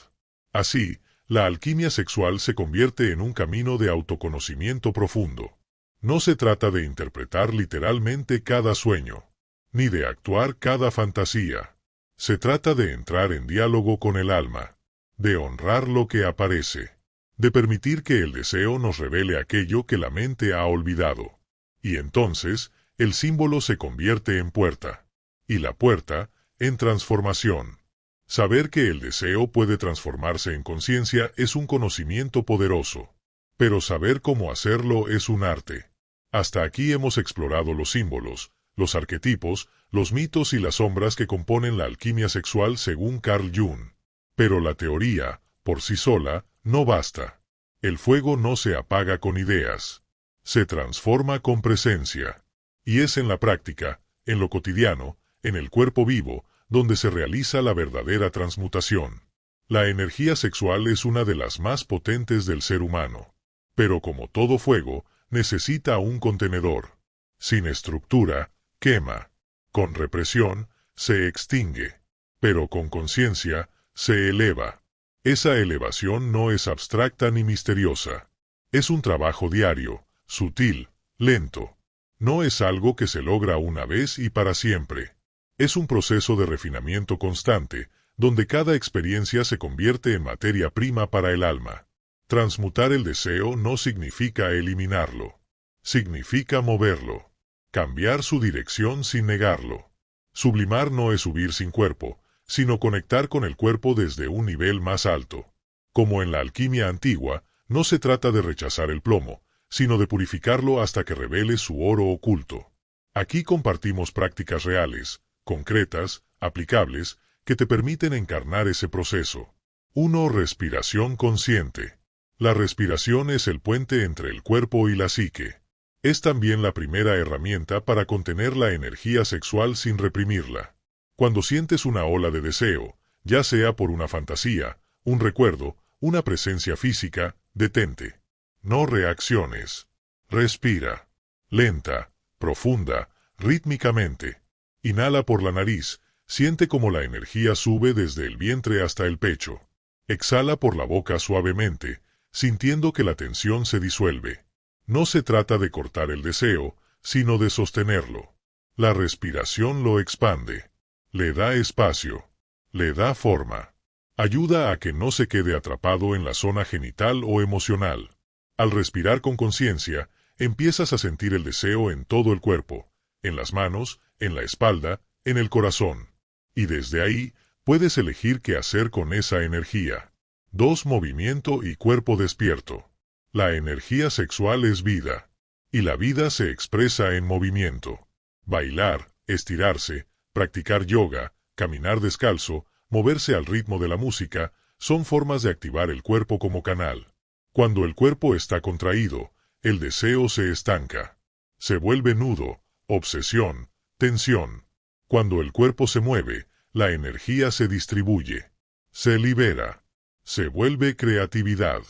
Así, la alquimia sexual se convierte en un camino de autoconocimiento profundo. No se trata de interpretar literalmente cada sueño, ni de actuar cada fantasía. Se trata de entrar en diálogo con el alma, de honrar lo que aparece, de permitir que el deseo nos revele aquello que la mente ha olvidado. Y entonces, el símbolo se convierte en puerta, y la puerta, en transformación. Saber que el deseo puede transformarse en conciencia es un conocimiento poderoso, pero saber cómo hacerlo es un arte. Hasta aquí hemos explorado los símbolos, los arquetipos, los mitos y las sombras que componen la alquimia sexual según Carl Jung. Pero la teoría, por sí sola, no basta. El fuego no se apaga con ideas. Se transforma con presencia. Y es en la práctica, en lo cotidiano, en el cuerpo vivo, donde se realiza la verdadera transmutación. La energía sexual es una de las más potentes del ser humano. Pero como todo fuego, necesita un contenedor. Sin estructura, quema. Con represión, se extingue. Pero con conciencia, se eleva. Esa elevación no es abstracta ni misteriosa. Es un trabajo diario, sutil, lento. No es algo que se logra una vez y para siempre. Es un proceso de refinamiento constante, donde cada experiencia se convierte en materia prima para el alma. Transmutar el deseo no significa eliminarlo. Significa moverlo. Cambiar su dirección sin negarlo. Sublimar no es subir sin cuerpo, sino conectar con el cuerpo desde un nivel más alto. Como en la alquimia antigua, no se trata de rechazar el plomo, sino de purificarlo hasta que revele su oro oculto. Aquí compartimos prácticas reales, concretas, aplicables, que te permiten encarnar ese proceso. 1. Respiración consciente. La respiración es el puente entre el cuerpo y la psique. Es también la primera herramienta para contener la energía sexual sin reprimirla. Cuando sientes una ola de deseo, ya sea por una fantasía, un recuerdo, una presencia física, detente. No reacciones. Respira. Lenta, profunda, rítmicamente. Inhala por la nariz, siente como la energía sube desde el vientre hasta el pecho. Exhala por la boca suavemente, sintiendo que la tensión se disuelve. No se trata de cortar el deseo, sino de sostenerlo. La respiración lo expande. Le da espacio. Le da forma. Ayuda a que no se quede atrapado en la zona genital o emocional. Al respirar con conciencia, empiezas a sentir el deseo en todo el cuerpo, en las manos, en la espalda, en el corazón. Y desde ahí, puedes elegir qué hacer con esa energía. 2. Movimiento y cuerpo despierto. La energía sexual es vida. Y la vida se expresa en movimiento. Bailar, estirarse, practicar yoga, caminar descalzo, moverse al ritmo de la música, son formas de activar el cuerpo como canal. Cuando el cuerpo está contraído, el deseo se estanca. Se vuelve nudo, obsesión, tensión. Cuando el cuerpo se mueve, la energía se distribuye. Se libera. Se vuelve creatividad.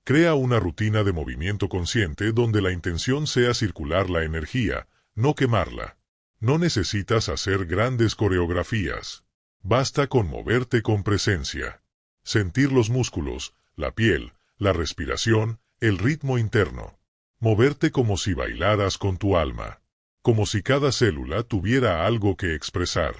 Crea una rutina de movimiento consciente donde la intención sea circular la energía, no quemarla. No necesitas hacer grandes coreografías. Basta con moverte con presencia. Sentir los músculos, la piel, la respiración, el ritmo interno. Moverte como si bailaras con tu alma. Como si cada célula tuviera algo que expresar.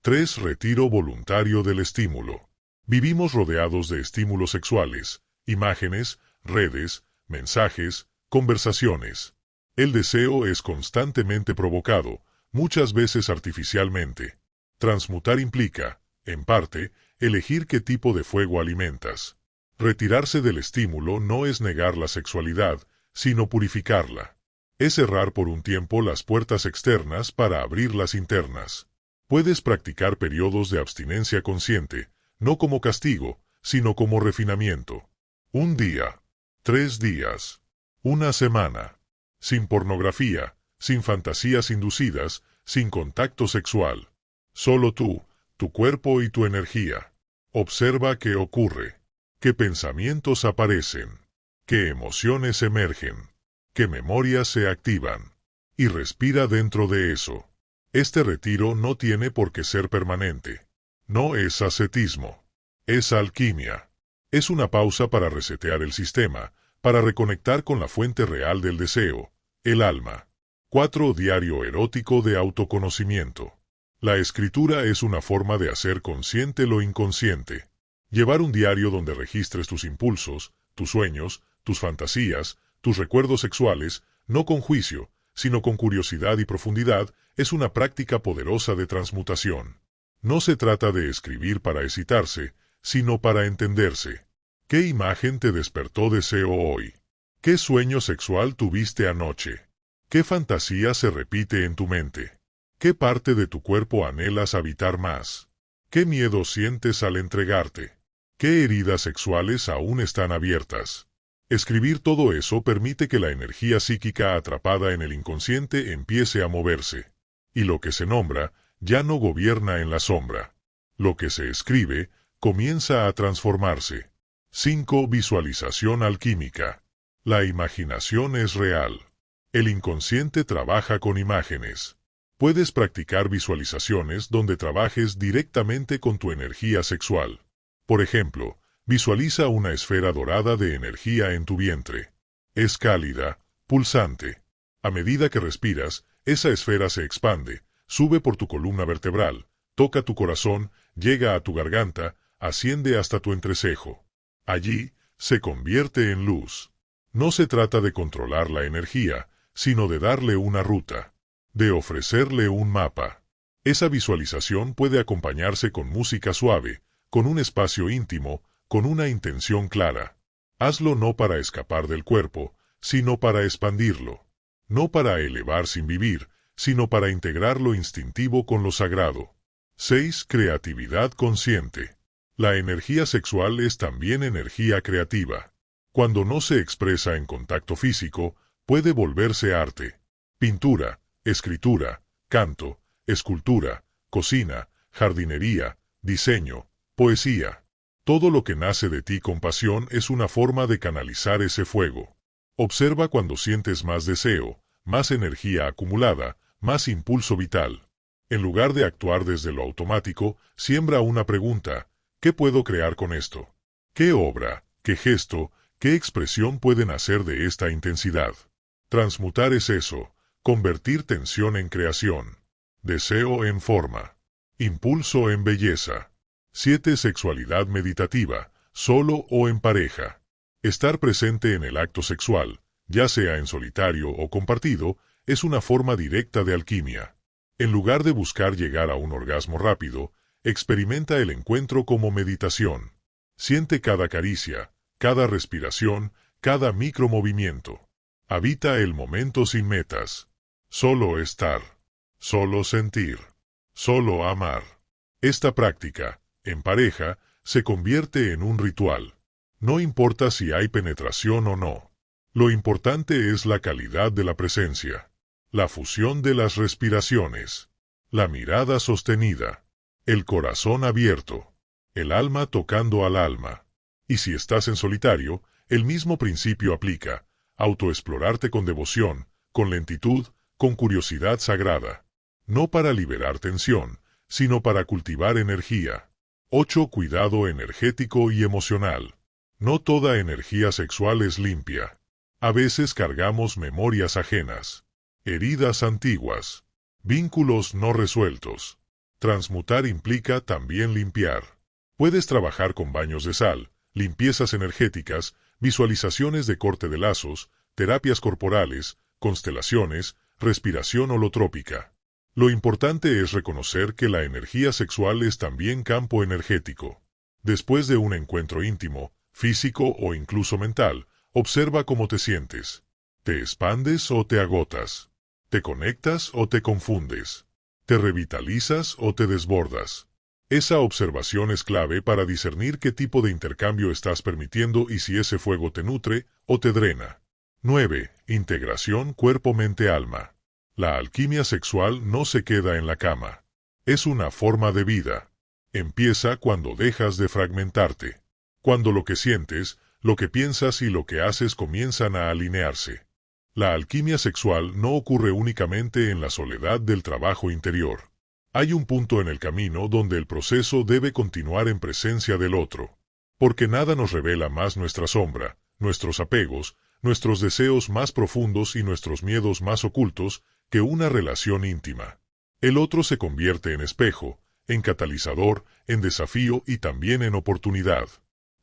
3. Retiro voluntario del estímulo. Vivimos rodeados de estímulos sexuales, imágenes, redes, mensajes, conversaciones. El deseo es constantemente provocado, muchas veces artificialmente. Transmutar implica, en parte, elegir qué tipo de fuego alimentas. Retirarse del estímulo no es negar la sexualidad, sino purificarla. Es cerrar por un tiempo las puertas externas para abrir las internas. Puedes practicar periodos de abstinencia consciente, no como castigo, sino como refinamiento. 1 día. 3 días. 1 semana. Sin pornografía, sin fantasías inducidas, sin contacto sexual. Solo tú, tu cuerpo y tu energía. Observa qué ocurre. Qué pensamientos aparecen. Qué emociones emergen. Qué memorias se activan. Y respira dentro de eso. Este retiro no tiene por qué ser permanente. No es ascetismo. Es alquimia. Es una pausa para resetear el sistema, para reconectar con la fuente real del deseo, el alma. 4. Diario erótico de autoconocimiento. La escritura es una forma de hacer consciente lo inconsciente. Llevar un diario donde registres tus impulsos, tus sueños, tus fantasías, tus recuerdos sexuales, no con juicio, sino con curiosidad y profundidad, es una práctica poderosa de transmutación. No se trata de escribir para excitarse, sino para entenderse. ¿Qué imagen te despertó deseo hoy? ¿Qué sueño sexual tuviste anoche? ¿Qué fantasía se repite en tu mente? ¿Qué parte de tu cuerpo anhelas habitar más? ¿Qué miedo sientes al entregarte? ¿Qué heridas sexuales aún están abiertas? Escribir todo eso permite que la energía psíquica atrapada en el inconsciente empiece a moverse. Y lo que se nombra, ya no gobierna en la sombra. Lo que se escribe, comienza a transformarse. 5. Visualización alquímica. La imaginación es real. El inconsciente trabaja con imágenes. Puedes practicar visualizaciones donde trabajes directamente con tu energía sexual. Por ejemplo, visualiza una esfera dorada de energía en tu vientre. Es cálida, pulsante. A medida que respiras, esa esfera se expande, sube por tu columna vertebral, toca tu corazón, llega a tu garganta, asciende hasta tu entrecejo. Allí, se convierte en luz. No se trata de controlar la energía, sino de darle una ruta. De ofrecerle un mapa. Esa visualización puede acompañarse con música suave, con un espacio íntimo, con una intención clara. Hazlo no para escapar del cuerpo, sino para expandirlo. No para elevar sin vivir, sino para integrar lo instintivo con lo sagrado. 6. Creatividad consciente. La energía sexual es también energía creativa. Cuando no se expresa en contacto físico, puede volverse arte. Pintura, escritura, canto, escultura, cocina, jardinería, diseño, poesía. Todo lo que nace de ti con pasión es una forma de canalizar ese fuego. Observa cuando sientes más deseo, más energía acumulada, más impulso vital. En lugar de actuar desde lo automático, siembra una pregunta: ¿qué puedo crear con esto? ¿Qué obra, qué gesto, qué expresión puede nacer de esta intensidad? Transmutar es eso, convertir tensión en creación. Deseo en forma. Impulso en belleza. 7. Sexualidad meditativa, solo o en pareja. Estar presente en el acto sexual, ya sea en solitario o compartido, es una forma directa de alquimia. En lugar de buscar llegar a un orgasmo rápido, experimenta el encuentro como meditación. Siente cada caricia, cada respiración, cada micromovimiento. Habita el momento sin metas. Solo estar. Solo sentir. Solo amar. Esta práctica, en pareja, se convierte en un ritual. No importa si hay penetración o no. Lo importante es la calidad de la presencia, la fusión de las respiraciones, la mirada sostenida, el corazón abierto, el alma tocando al alma. Y si estás en solitario, el mismo principio aplica: autoexplorarte con devoción, con lentitud, con curiosidad sagrada. No para liberar tensión, sino para cultivar energía. 8. Cuidado energético y emocional. No toda energía sexual es limpia. A veces cargamos memorias ajenas, heridas antiguas, vínculos no resueltos. Transmutar implica también limpiar. Puedes trabajar con baños de sal, limpiezas energéticas, visualizaciones de corte de lazos, terapias corporales, constelaciones, respiración holotrópica. Lo importante es reconocer que la energía sexual es también campo energético. Después de un encuentro íntimo, físico o incluso mental, observa cómo te sientes. ¿Te expandes o te agotas? ¿Te conectas o te confundes? ¿Te revitalizas o te desbordas? Esa observación es clave para discernir qué tipo de intercambio estás permitiendo y si ese fuego te nutre o te drena. 9. Integración cuerpo-mente-alma. La alquimia sexual no se queda en la cama. Es una forma de vida. Empieza cuando dejas de fragmentarte. Cuando lo que sientes, lo que piensas y lo que haces comienzan a alinearse. La alquimia sexual no ocurre únicamente en la soledad del trabajo interior. Hay un punto en el camino donde el proceso debe continuar en presencia del otro. Porque nada nos revela más nuestra sombra, nuestros apegos, nuestros deseos más profundos y nuestros miedos más ocultos, que una relación íntima. El otro se convierte en espejo, en catalizador, en desafío y también en oportunidad.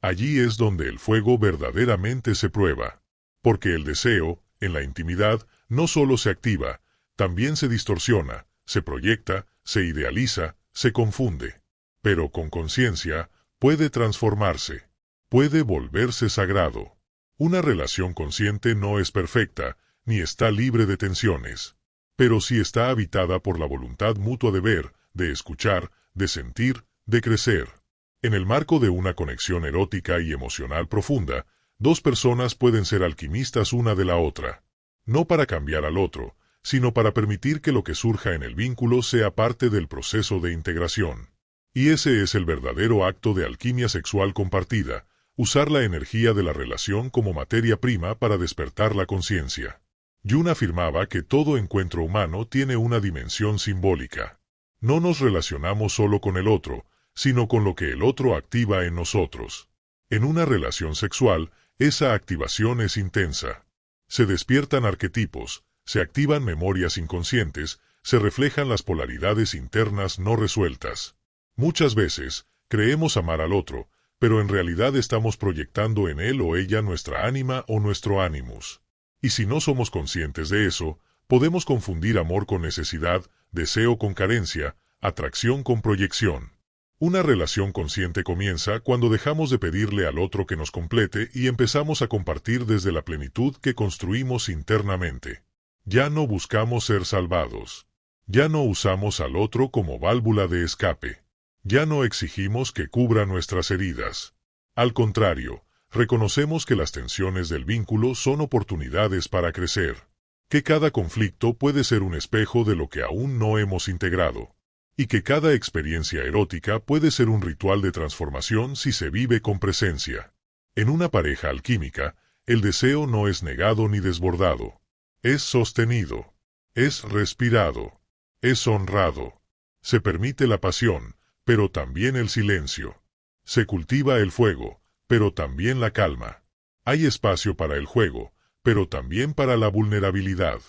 Allí es donde el fuego verdaderamente se prueba. Porque el deseo, en la intimidad, no solo se activa, también se distorsiona, se proyecta, se idealiza, se confunde. Pero con conciencia, puede transformarse. Puede volverse sagrado. Una relación consciente no es perfecta, ni está libre de tensiones. Pero sí está habitada por la voluntad mutua de ver, de escuchar, de sentir, de crecer. En el marco de una conexión erótica y emocional profunda, dos personas pueden ser alquimistas una de la otra. No para cambiar al otro, sino para permitir que lo que surja en el vínculo sea parte del proceso de integración. Y ese es el verdadero acto de alquimia sexual compartida: usar la energía de la relación como materia prima para despertar la conciencia. Jung afirmaba que todo encuentro humano tiene una dimensión simbólica. No nos relacionamos solo con el otro, sino con lo que el otro activa en nosotros. En una relación sexual, esa activación es intensa. Se despiertan arquetipos, se activan memorias inconscientes, se reflejan las polaridades internas no resueltas. Muchas veces, creemos amar al otro, pero en realidad estamos proyectando en él o ella nuestra ánima o nuestro ánimus. Y si no somos conscientes de eso, podemos confundir amor con necesidad, deseo con carencia, atracción con proyección. Una relación consciente comienza cuando dejamos de pedirle al otro que nos complete y empezamos a compartir desde la plenitud que construimos internamente. Ya no buscamos ser salvados. Ya no usamos al otro como válvula de escape. Ya no exigimos que cubra nuestras heridas. Al contrario, reconocemos que las tensiones del vínculo son oportunidades para crecer. Que cada conflicto puede ser un espejo de lo que aún no hemos integrado. Y que cada experiencia erótica puede ser un ritual de transformación si se vive con presencia. En una pareja alquímica, el deseo no es negado ni desbordado. Es sostenido. Es respirado. Es honrado. Se permite la pasión, pero también el silencio. Se cultiva el fuego, pero también la calma. Hay espacio para el juego, pero también para la vulnerabilidad.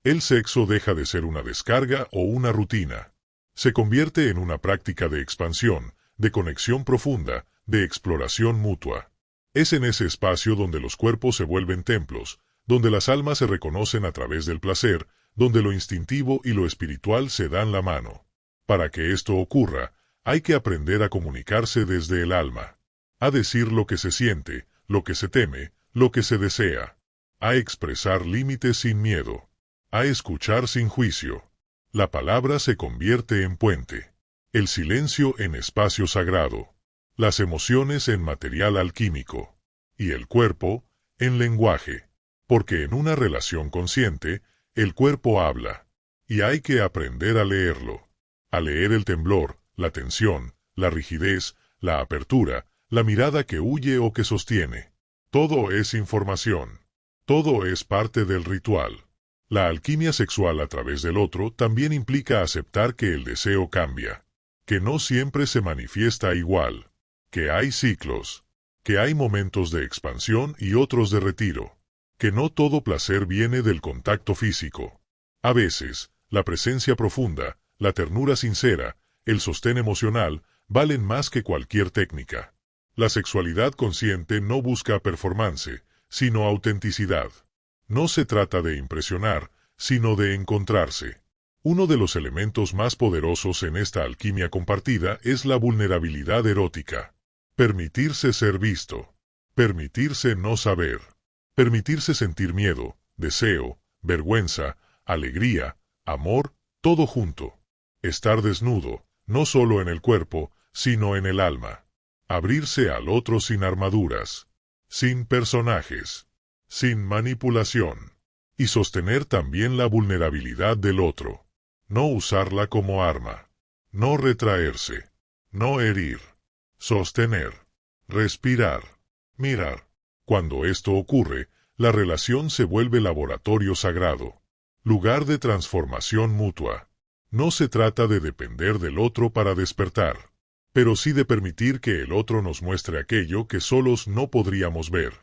El sexo deja de ser una descarga o una rutina. Se convierte en una práctica de expansión, de conexión profunda, de exploración mutua. Es en ese espacio donde los cuerpos se vuelven templos, donde las almas se reconocen a través del placer, donde lo instintivo y lo espiritual se dan la mano. Para que esto ocurra, hay que aprender a comunicarse desde el alma. A decir lo que se siente, lo que se teme, lo que se desea. A expresar límites sin miedo. A escuchar sin juicio. La palabra se convierte en puente. El silencio en espacio sagrado. Las emociones en material alquímico. Y el cuerpo en lenguaje. Porque en una relación consciente, el cuerpo habla. Y hay que aprender a leerlo. A leer el temblor, la tensión, la rigidez, la apertura, la mirada que huye o que sostiene. Todo es información. Todo es parte del ritual. La alquimia sexual a través del otro también implica aceptar que el deseo cambia. Que no siempre se manifiesta igual. Que hay ciclos. Que hay momentos de expansión y otros de retiro. Que no todo placer viene del contacto físico. A veces, la presencia profunda, la ternura sincera, el sostén emocional, valen más que cualquier técnica. La sexualidad consciente no busca performance, sino autenticidad. No se trata de impresionar, sino de encontrarse. Uno de los elementos más poderosos en esta alquimia compartida es la vulnerabilidad erótica. Permitirse ser visto. Permitirse no saber. Permitirse sentir miedo, deseo, vergüenza, alegría, amor, todo junto. Estar desnudo, no solo en el cuerpo, sino en el alma. Abrirse al otro sin armaduras, sin personajes, sin manipulación. Y sostener también la vulnerabilidad del otro. No usarla como arma. No retraerse. No herir. Sostener. Respirar. Mirar. Cuando esto ocurre, la relación se vuelve laboratorio sagrado. Lugar de transformación mutua. No se trata de depender del otro para despertar, pero sí de permitir que el otro nos muestre aquello que solos no podríamos ver.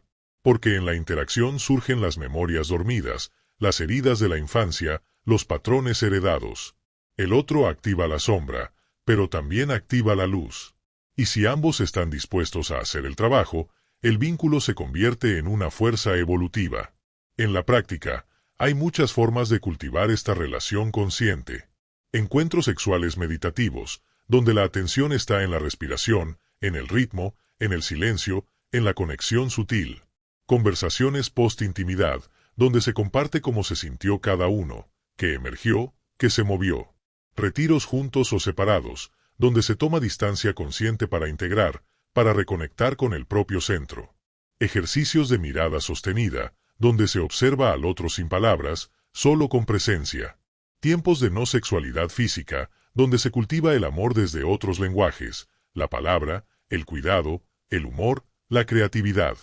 Porque en la interacción surgen las memorias dormidas, las heridas de la infancia, los patrones heredados. El otro activa la sombra, pero también activa la luz. Y si ambos están dispuestos a hacer el trabajo, el vínculo se convierte en una fuerza evolutiva. En la práctica, hay muchas formas de cultivar esta relación consciente. Encuentros sexuales meditativos, donde la atención está en la respiración, en el ritmo, en el silencio, en la conexión sutil. Conversaciones post-intimidad, donde se comparte cómo se sintió cada uno, que emergió, que se movió. Retiros juntos o separados, donde se toma distancia consciente para integrar, para reconectar con el propio centro. Ejercicios de mirada sostenida, donde se observa al otro sin palabras, solo con presencia. Tiempos de no sexualidad física, donde se cultiva el amor desde otros lenguajes, la palabra, el cuidado, el humor, la creatividad.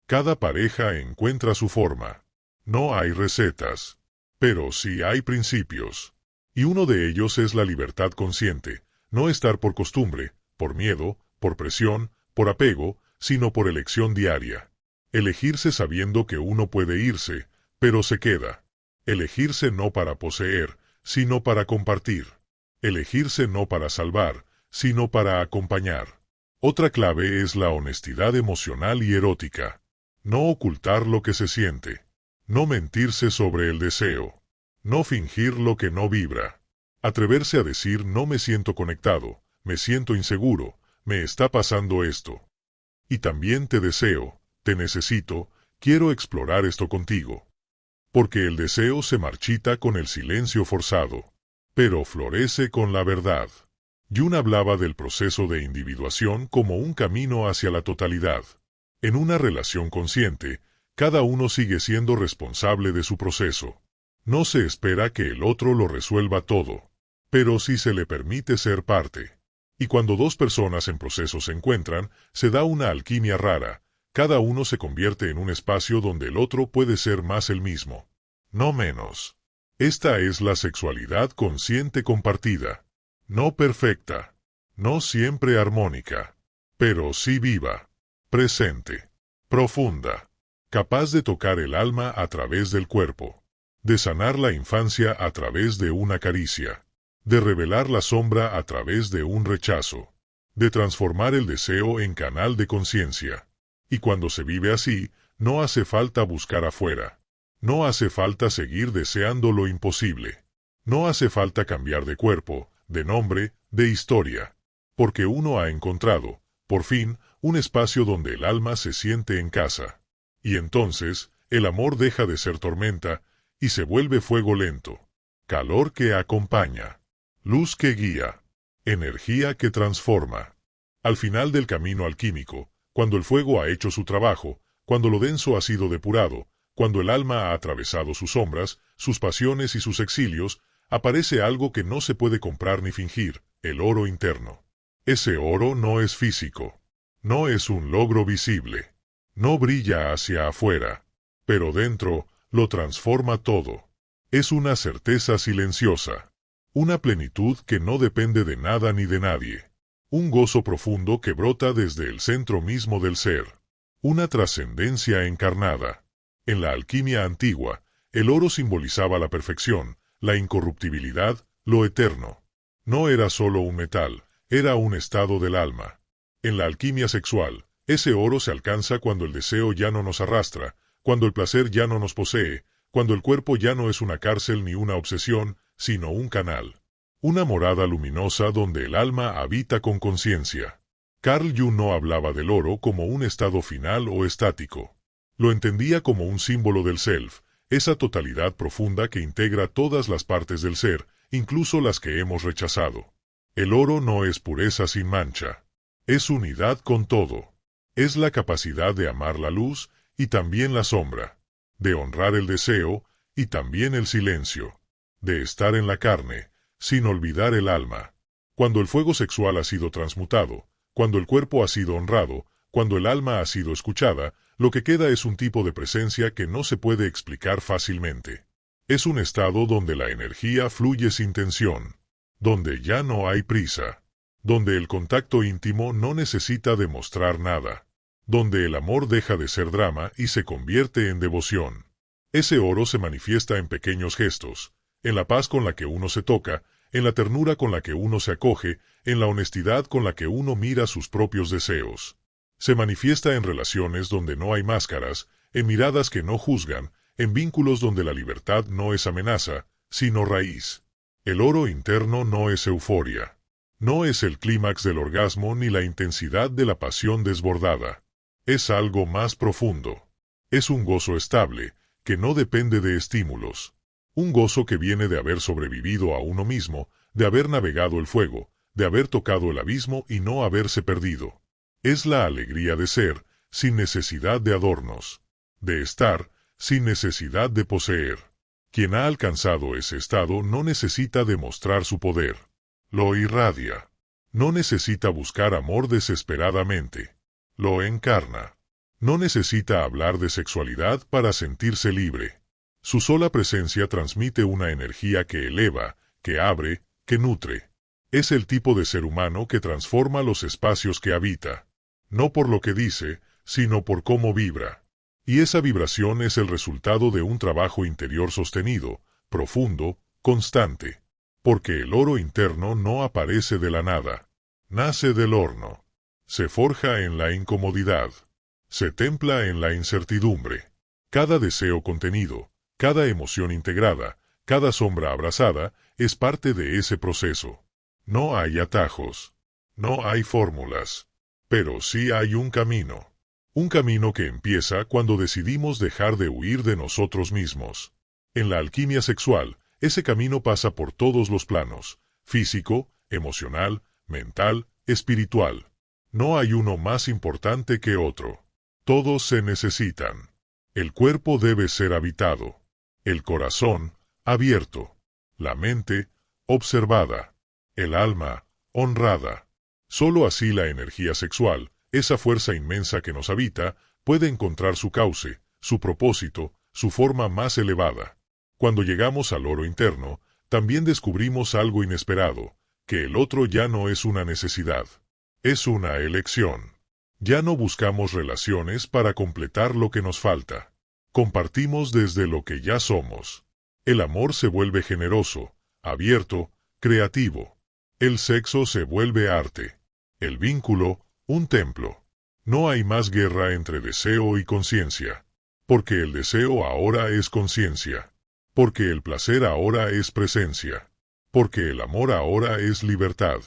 Cada pareja encuentra su forma. No hay recetas, pero sí hay principios. Y uno de ellos es la libertad consciente, no estar por costumbre, por miedo, por presión, por apego, sino por elección diaria. Elegirse sabiendo que uno puede irse, pero se queda. Elegirse no para poseer, sino para compartir. Elegirse no para salvar, sino para acompañar. Otra clave es la honestidad emocional y erótica. No ocultar lo que se siente. No mentirse sobre el deseo. No fingir lo que no vibra. Atreverse a decir no me siento conectado, me siento inseguro, me está pasando esto. Y también te deseo, te necesito, quiero explorar esto contigo. Porque el deseo se marchita con el silencio forzado, pero florece con la verdad. Jung hablaba del proceso de individuación como un camino hacia la totalidad. En una relación consciente, cada uno sigue siendo responsable de su proceso. No se espera que el otro lo resuelva todo, pero sí se le permite ser parte. Y cuando dos personas en proceso se encuentran, se da una alquimia rara. Cada uno se convierte en un espacio donde el otro puede ser más el mismo, no menos. Esta es la sexualidad consciente compartida. No perfecta, no siempre armónica, pero sí viva, presente, profunda, capaz de tocar el alma a través del cuerpo. de sanar la infancia a través de una caricia, de revelar la sombra a través de un rechazo, de transformar el deseo en canal de conciencia. Y cuando se vive así, no hace falta buscar afuera. No hace falta seguir deseando lo imposible. No hace falta cambiar de cuerpo, de nombre, de historia. Porque uno ha encontrado, por fin, un espacio donde el alma se siente en casa. Y entonces, el amor deja de ser tormenta, y se vuelve fuego lento, calor que acompaña, luz que guía, energía que transforma. Al final del camino alquímico, cuando el fuego ha hecho su trabajo, cuando lo denso ha sido depurado, cuando el alma ha atravesado sus sombras, sus pasiones y sus exilios, aparece algo que no se puede comprar ni fingir, el oro interno. Ese oro no es físico, no es un logro visible, no brilla hacia afuera, pero dentro lo transforma todo. Es una certeza silenciosa, una plenitud que no depende de nada ni de nadie, un gozo profundo que brota desde el centro mismo del ser, una trascendencia encarnada. En la alquimia antigua, el oro simbolizaba la perfección, la incorruptibilidad, lo eterno. No era solo un metal, era un estado del alma. En la alquimia sexual, ese oro se alcanza cuando el deseo ya no nos arrastra, cuando el placer ya no nos posee, cuando el cuerpo ya no es una cárcel ni una obsesión, sino un canal. Una morada luminosa donde el alma habita con conciencia. Carl Jung no hablaba del oro como un estado final o estático. Lo entendía como un símbolo del self, esa totalidad profunda que integra todas las partes del ser, incluso las que hemos rechazado. El oro no es pureza sin mancha. Es unidad con todo. Es la capacidad de amar la luz y también la sombra, de honrar el deseo y también el silencio, de estar en la carne, sin olvidar el alma. Cuando el fuego sexual ha sido transmutado, cuando el cuerpo ha sido honrado, cuando el alma ha sido escuchada, lo que queda es un tipo de presencia que no se puede explicar fácilmente. Es un estado donde la energía fluye sin tensión, donde ya no hay prisa, donde el contacto íntimo no necesita demostrar nada, donde el amor deja de ser drama y se convierte en devoción. Ese oro se manifiesta en pequeños gestos, en la paz con la que uno se toca, en la ternura con la que uno se acoge, en la honestidad con la que uno mira sus propios deseos. Se manifiesta en relaciones donde no hay máscaras, en miradas que no juzgan, en vínculos donde la libertad no es amenaza, sino raíz. El oro interno no es euforia. No es el clímax del orgasmo ni la intensidad de la pasión desbordada. Es algo más profundo. Es un gozo estable, que no depende de estímulos. Un gozo que viene de haber sobrevivido a uno mismo, de haber navegado el fuego, de haber tocado el abismo y no haberse perdido. Es la alegría de ser, sin necesidad de adornos. De estar, sin necesidad de poseer. Quien ha alcanzado ese estado no necesita demostrar su poder. Lo irradia. No necesita buscar amor desesperadamente. Lo encarna. No necesita hablar de sexualidad para sentirse libre. Su sola presencia transmite una energía que eleva, que abre, que nutre. Es el tipo de ser humano que transforma los espacios que habita. No por lo que dice, sino por cómo vibra. Y esa vibración es el resultado de un trabajo interior sostenido, profundo, constante. Porque el oro interno no aparece de la nada. Nace del horno. Se forja en la incomodidad. Se templa en la incertidumbre. Cada deseo contenido, cada emoción integrada, cada sombra abrazada, es parte de ese proceso. No hay atajos. No hay fórmulas. Pero sí hay un camino. Un camino que empieza cuando decidimos dejar de huir de nosotros mismos. En la alquimia sexual, ese camino pasa por todos los planos: físico, emocional, mental, espiritual. No hay uno más importante que otro. Todos se necesitan. El cuerpo debe ser habitado. El corazón, abierto. La mente, observada. El alma, honrada. Solo así la energía sexual, esa fuerza inmensa que nos habita, puede encontrar su cauce, su propósito, su forma más elevada. Cuando llegamos al oro interno, también descubrimos algo inesperado, que el otro ya no es una necesidad. Es una elección. Ya no buscamos relaciones para completar lo que nos falta. Compartimos desde lo que ya somos. El amor se vuelve generoso, abierto, creativo. El sexo se vuelve arte. El vínculo, un templo. No hay más guerra entre deseo y conciencia. Porque el deseo ahora es conciencia. Porque el placer ahora es presencia. Porque el amor ahora es libertad.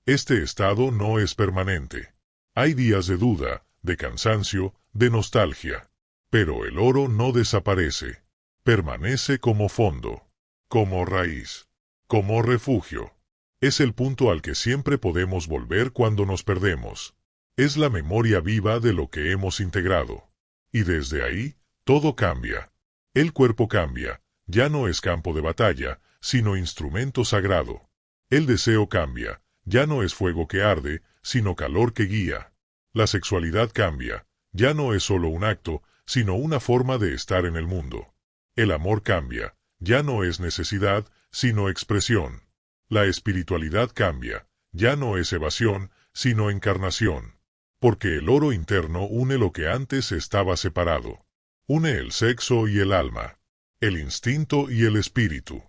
Este estado no es permanente. Hay días de duda, de cansancio, de nostalgia. Pero el oro no desaparece. Permanece como fondo, como raíz, como refugio. Es el punto al que siempre podemos volver cuando nos perdemos. Es la memoria viva de lo que hemos integrado. Y desde ahí, todo cambia. El cuerpo cambia, ya no es campo de batalla, sino instrumento sagrado. El deseo cambia, ya no es fuego que arde, sino calor que guía. La sexualidad cambia, ya no es solo un acto, sino una forma de estar en el mundo. El amor cambia, ya no es necesidad, sino expresión. La espiritualidad cambia, ya no es evasión, sino encarnación. Porque el oro interno une lo que antes estaba separado. Une el sexo y el alma, el instinto y el espíritu,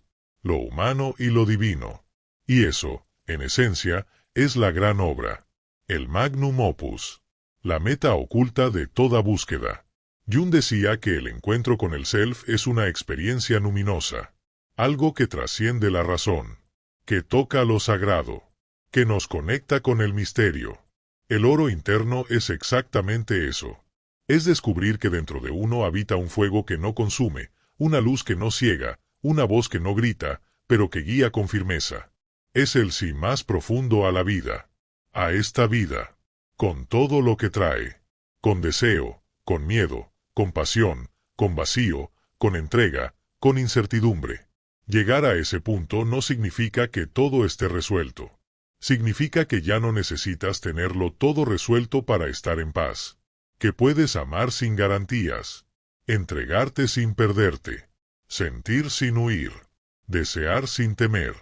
lo humano y lo divino. Y eso, en esencia, es la gran obra, el magnum opus, la meta oculta de toda búsqueda. Jung decía que el encuentro con el self es una experiencia luminosa, algo que trasciende la razón, que toca lo sagrado, que nos conecta con el misterio. El oro interno es exactamente eso. Es descubrir que dentro de uno habita un fuego que no consume, una luz que no ciega, una voz que no grita, pero que guía con firmeza. Es el sí más profundo a la vida, a esta vida, con todo lo que trae, con deseo, con miedo, con pasión, con vacío, con entrega, con incertidumbre. Llegar a ese punto no significa que todo esté resuelto. Significa que ya no necesitas tenerlo todo resuelto para estar en paz. Que puedes amar sin garantías, entregarte sin perderte, sentir sin huir, desear sin temer,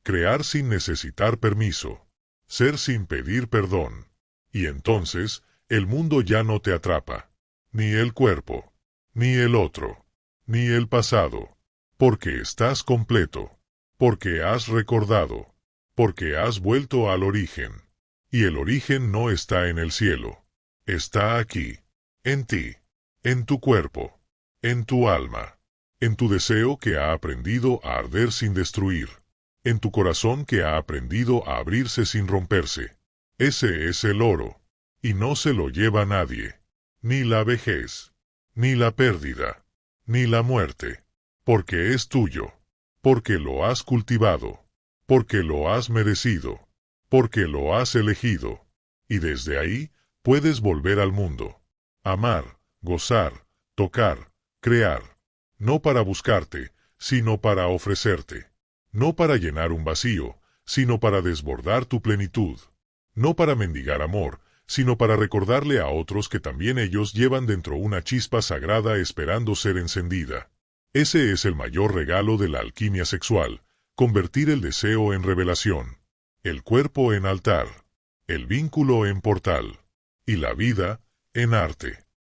crear sin necesitar permiso, ser sin pedir perdón. Y entonces, el mundo ya no te atrapa. Ni el cuerpo, ni el otro, ni el pasado, porque estás completo, porque has recordado, porque has vuelto al origen. Y el origen no está en el cielo, está aquí, en ti, en tu cuerpo, en tu alma, en tu deseo que ha aprendido a arder sin destruir, en tu corazón que ha aprendido a abrirse sin romperse. Ese es el oro, y no se lo lleva nadie. Ni la vejez, ni la pérdida, ni la muerte, porque es tuyo, porque lo has cultivado, porque lo has merecido, porque lo has elegido, y desde ahí puedes volver al mundo, amar, gozar, tocar, crear, no para buscarte, sino para ofrecerte, no para llenar un vacío, sino para desbordar tu plenitud, no para mendigar amor, sino para recordarle a otros que también ellos llevan dentro una chispa sagrada esperando ser encendida. Ese es el mayor regalo de la alquimia sexual, convertir el deseo en revelación, el cuerpo en altar, el vínculo en portal, y la vida en arte.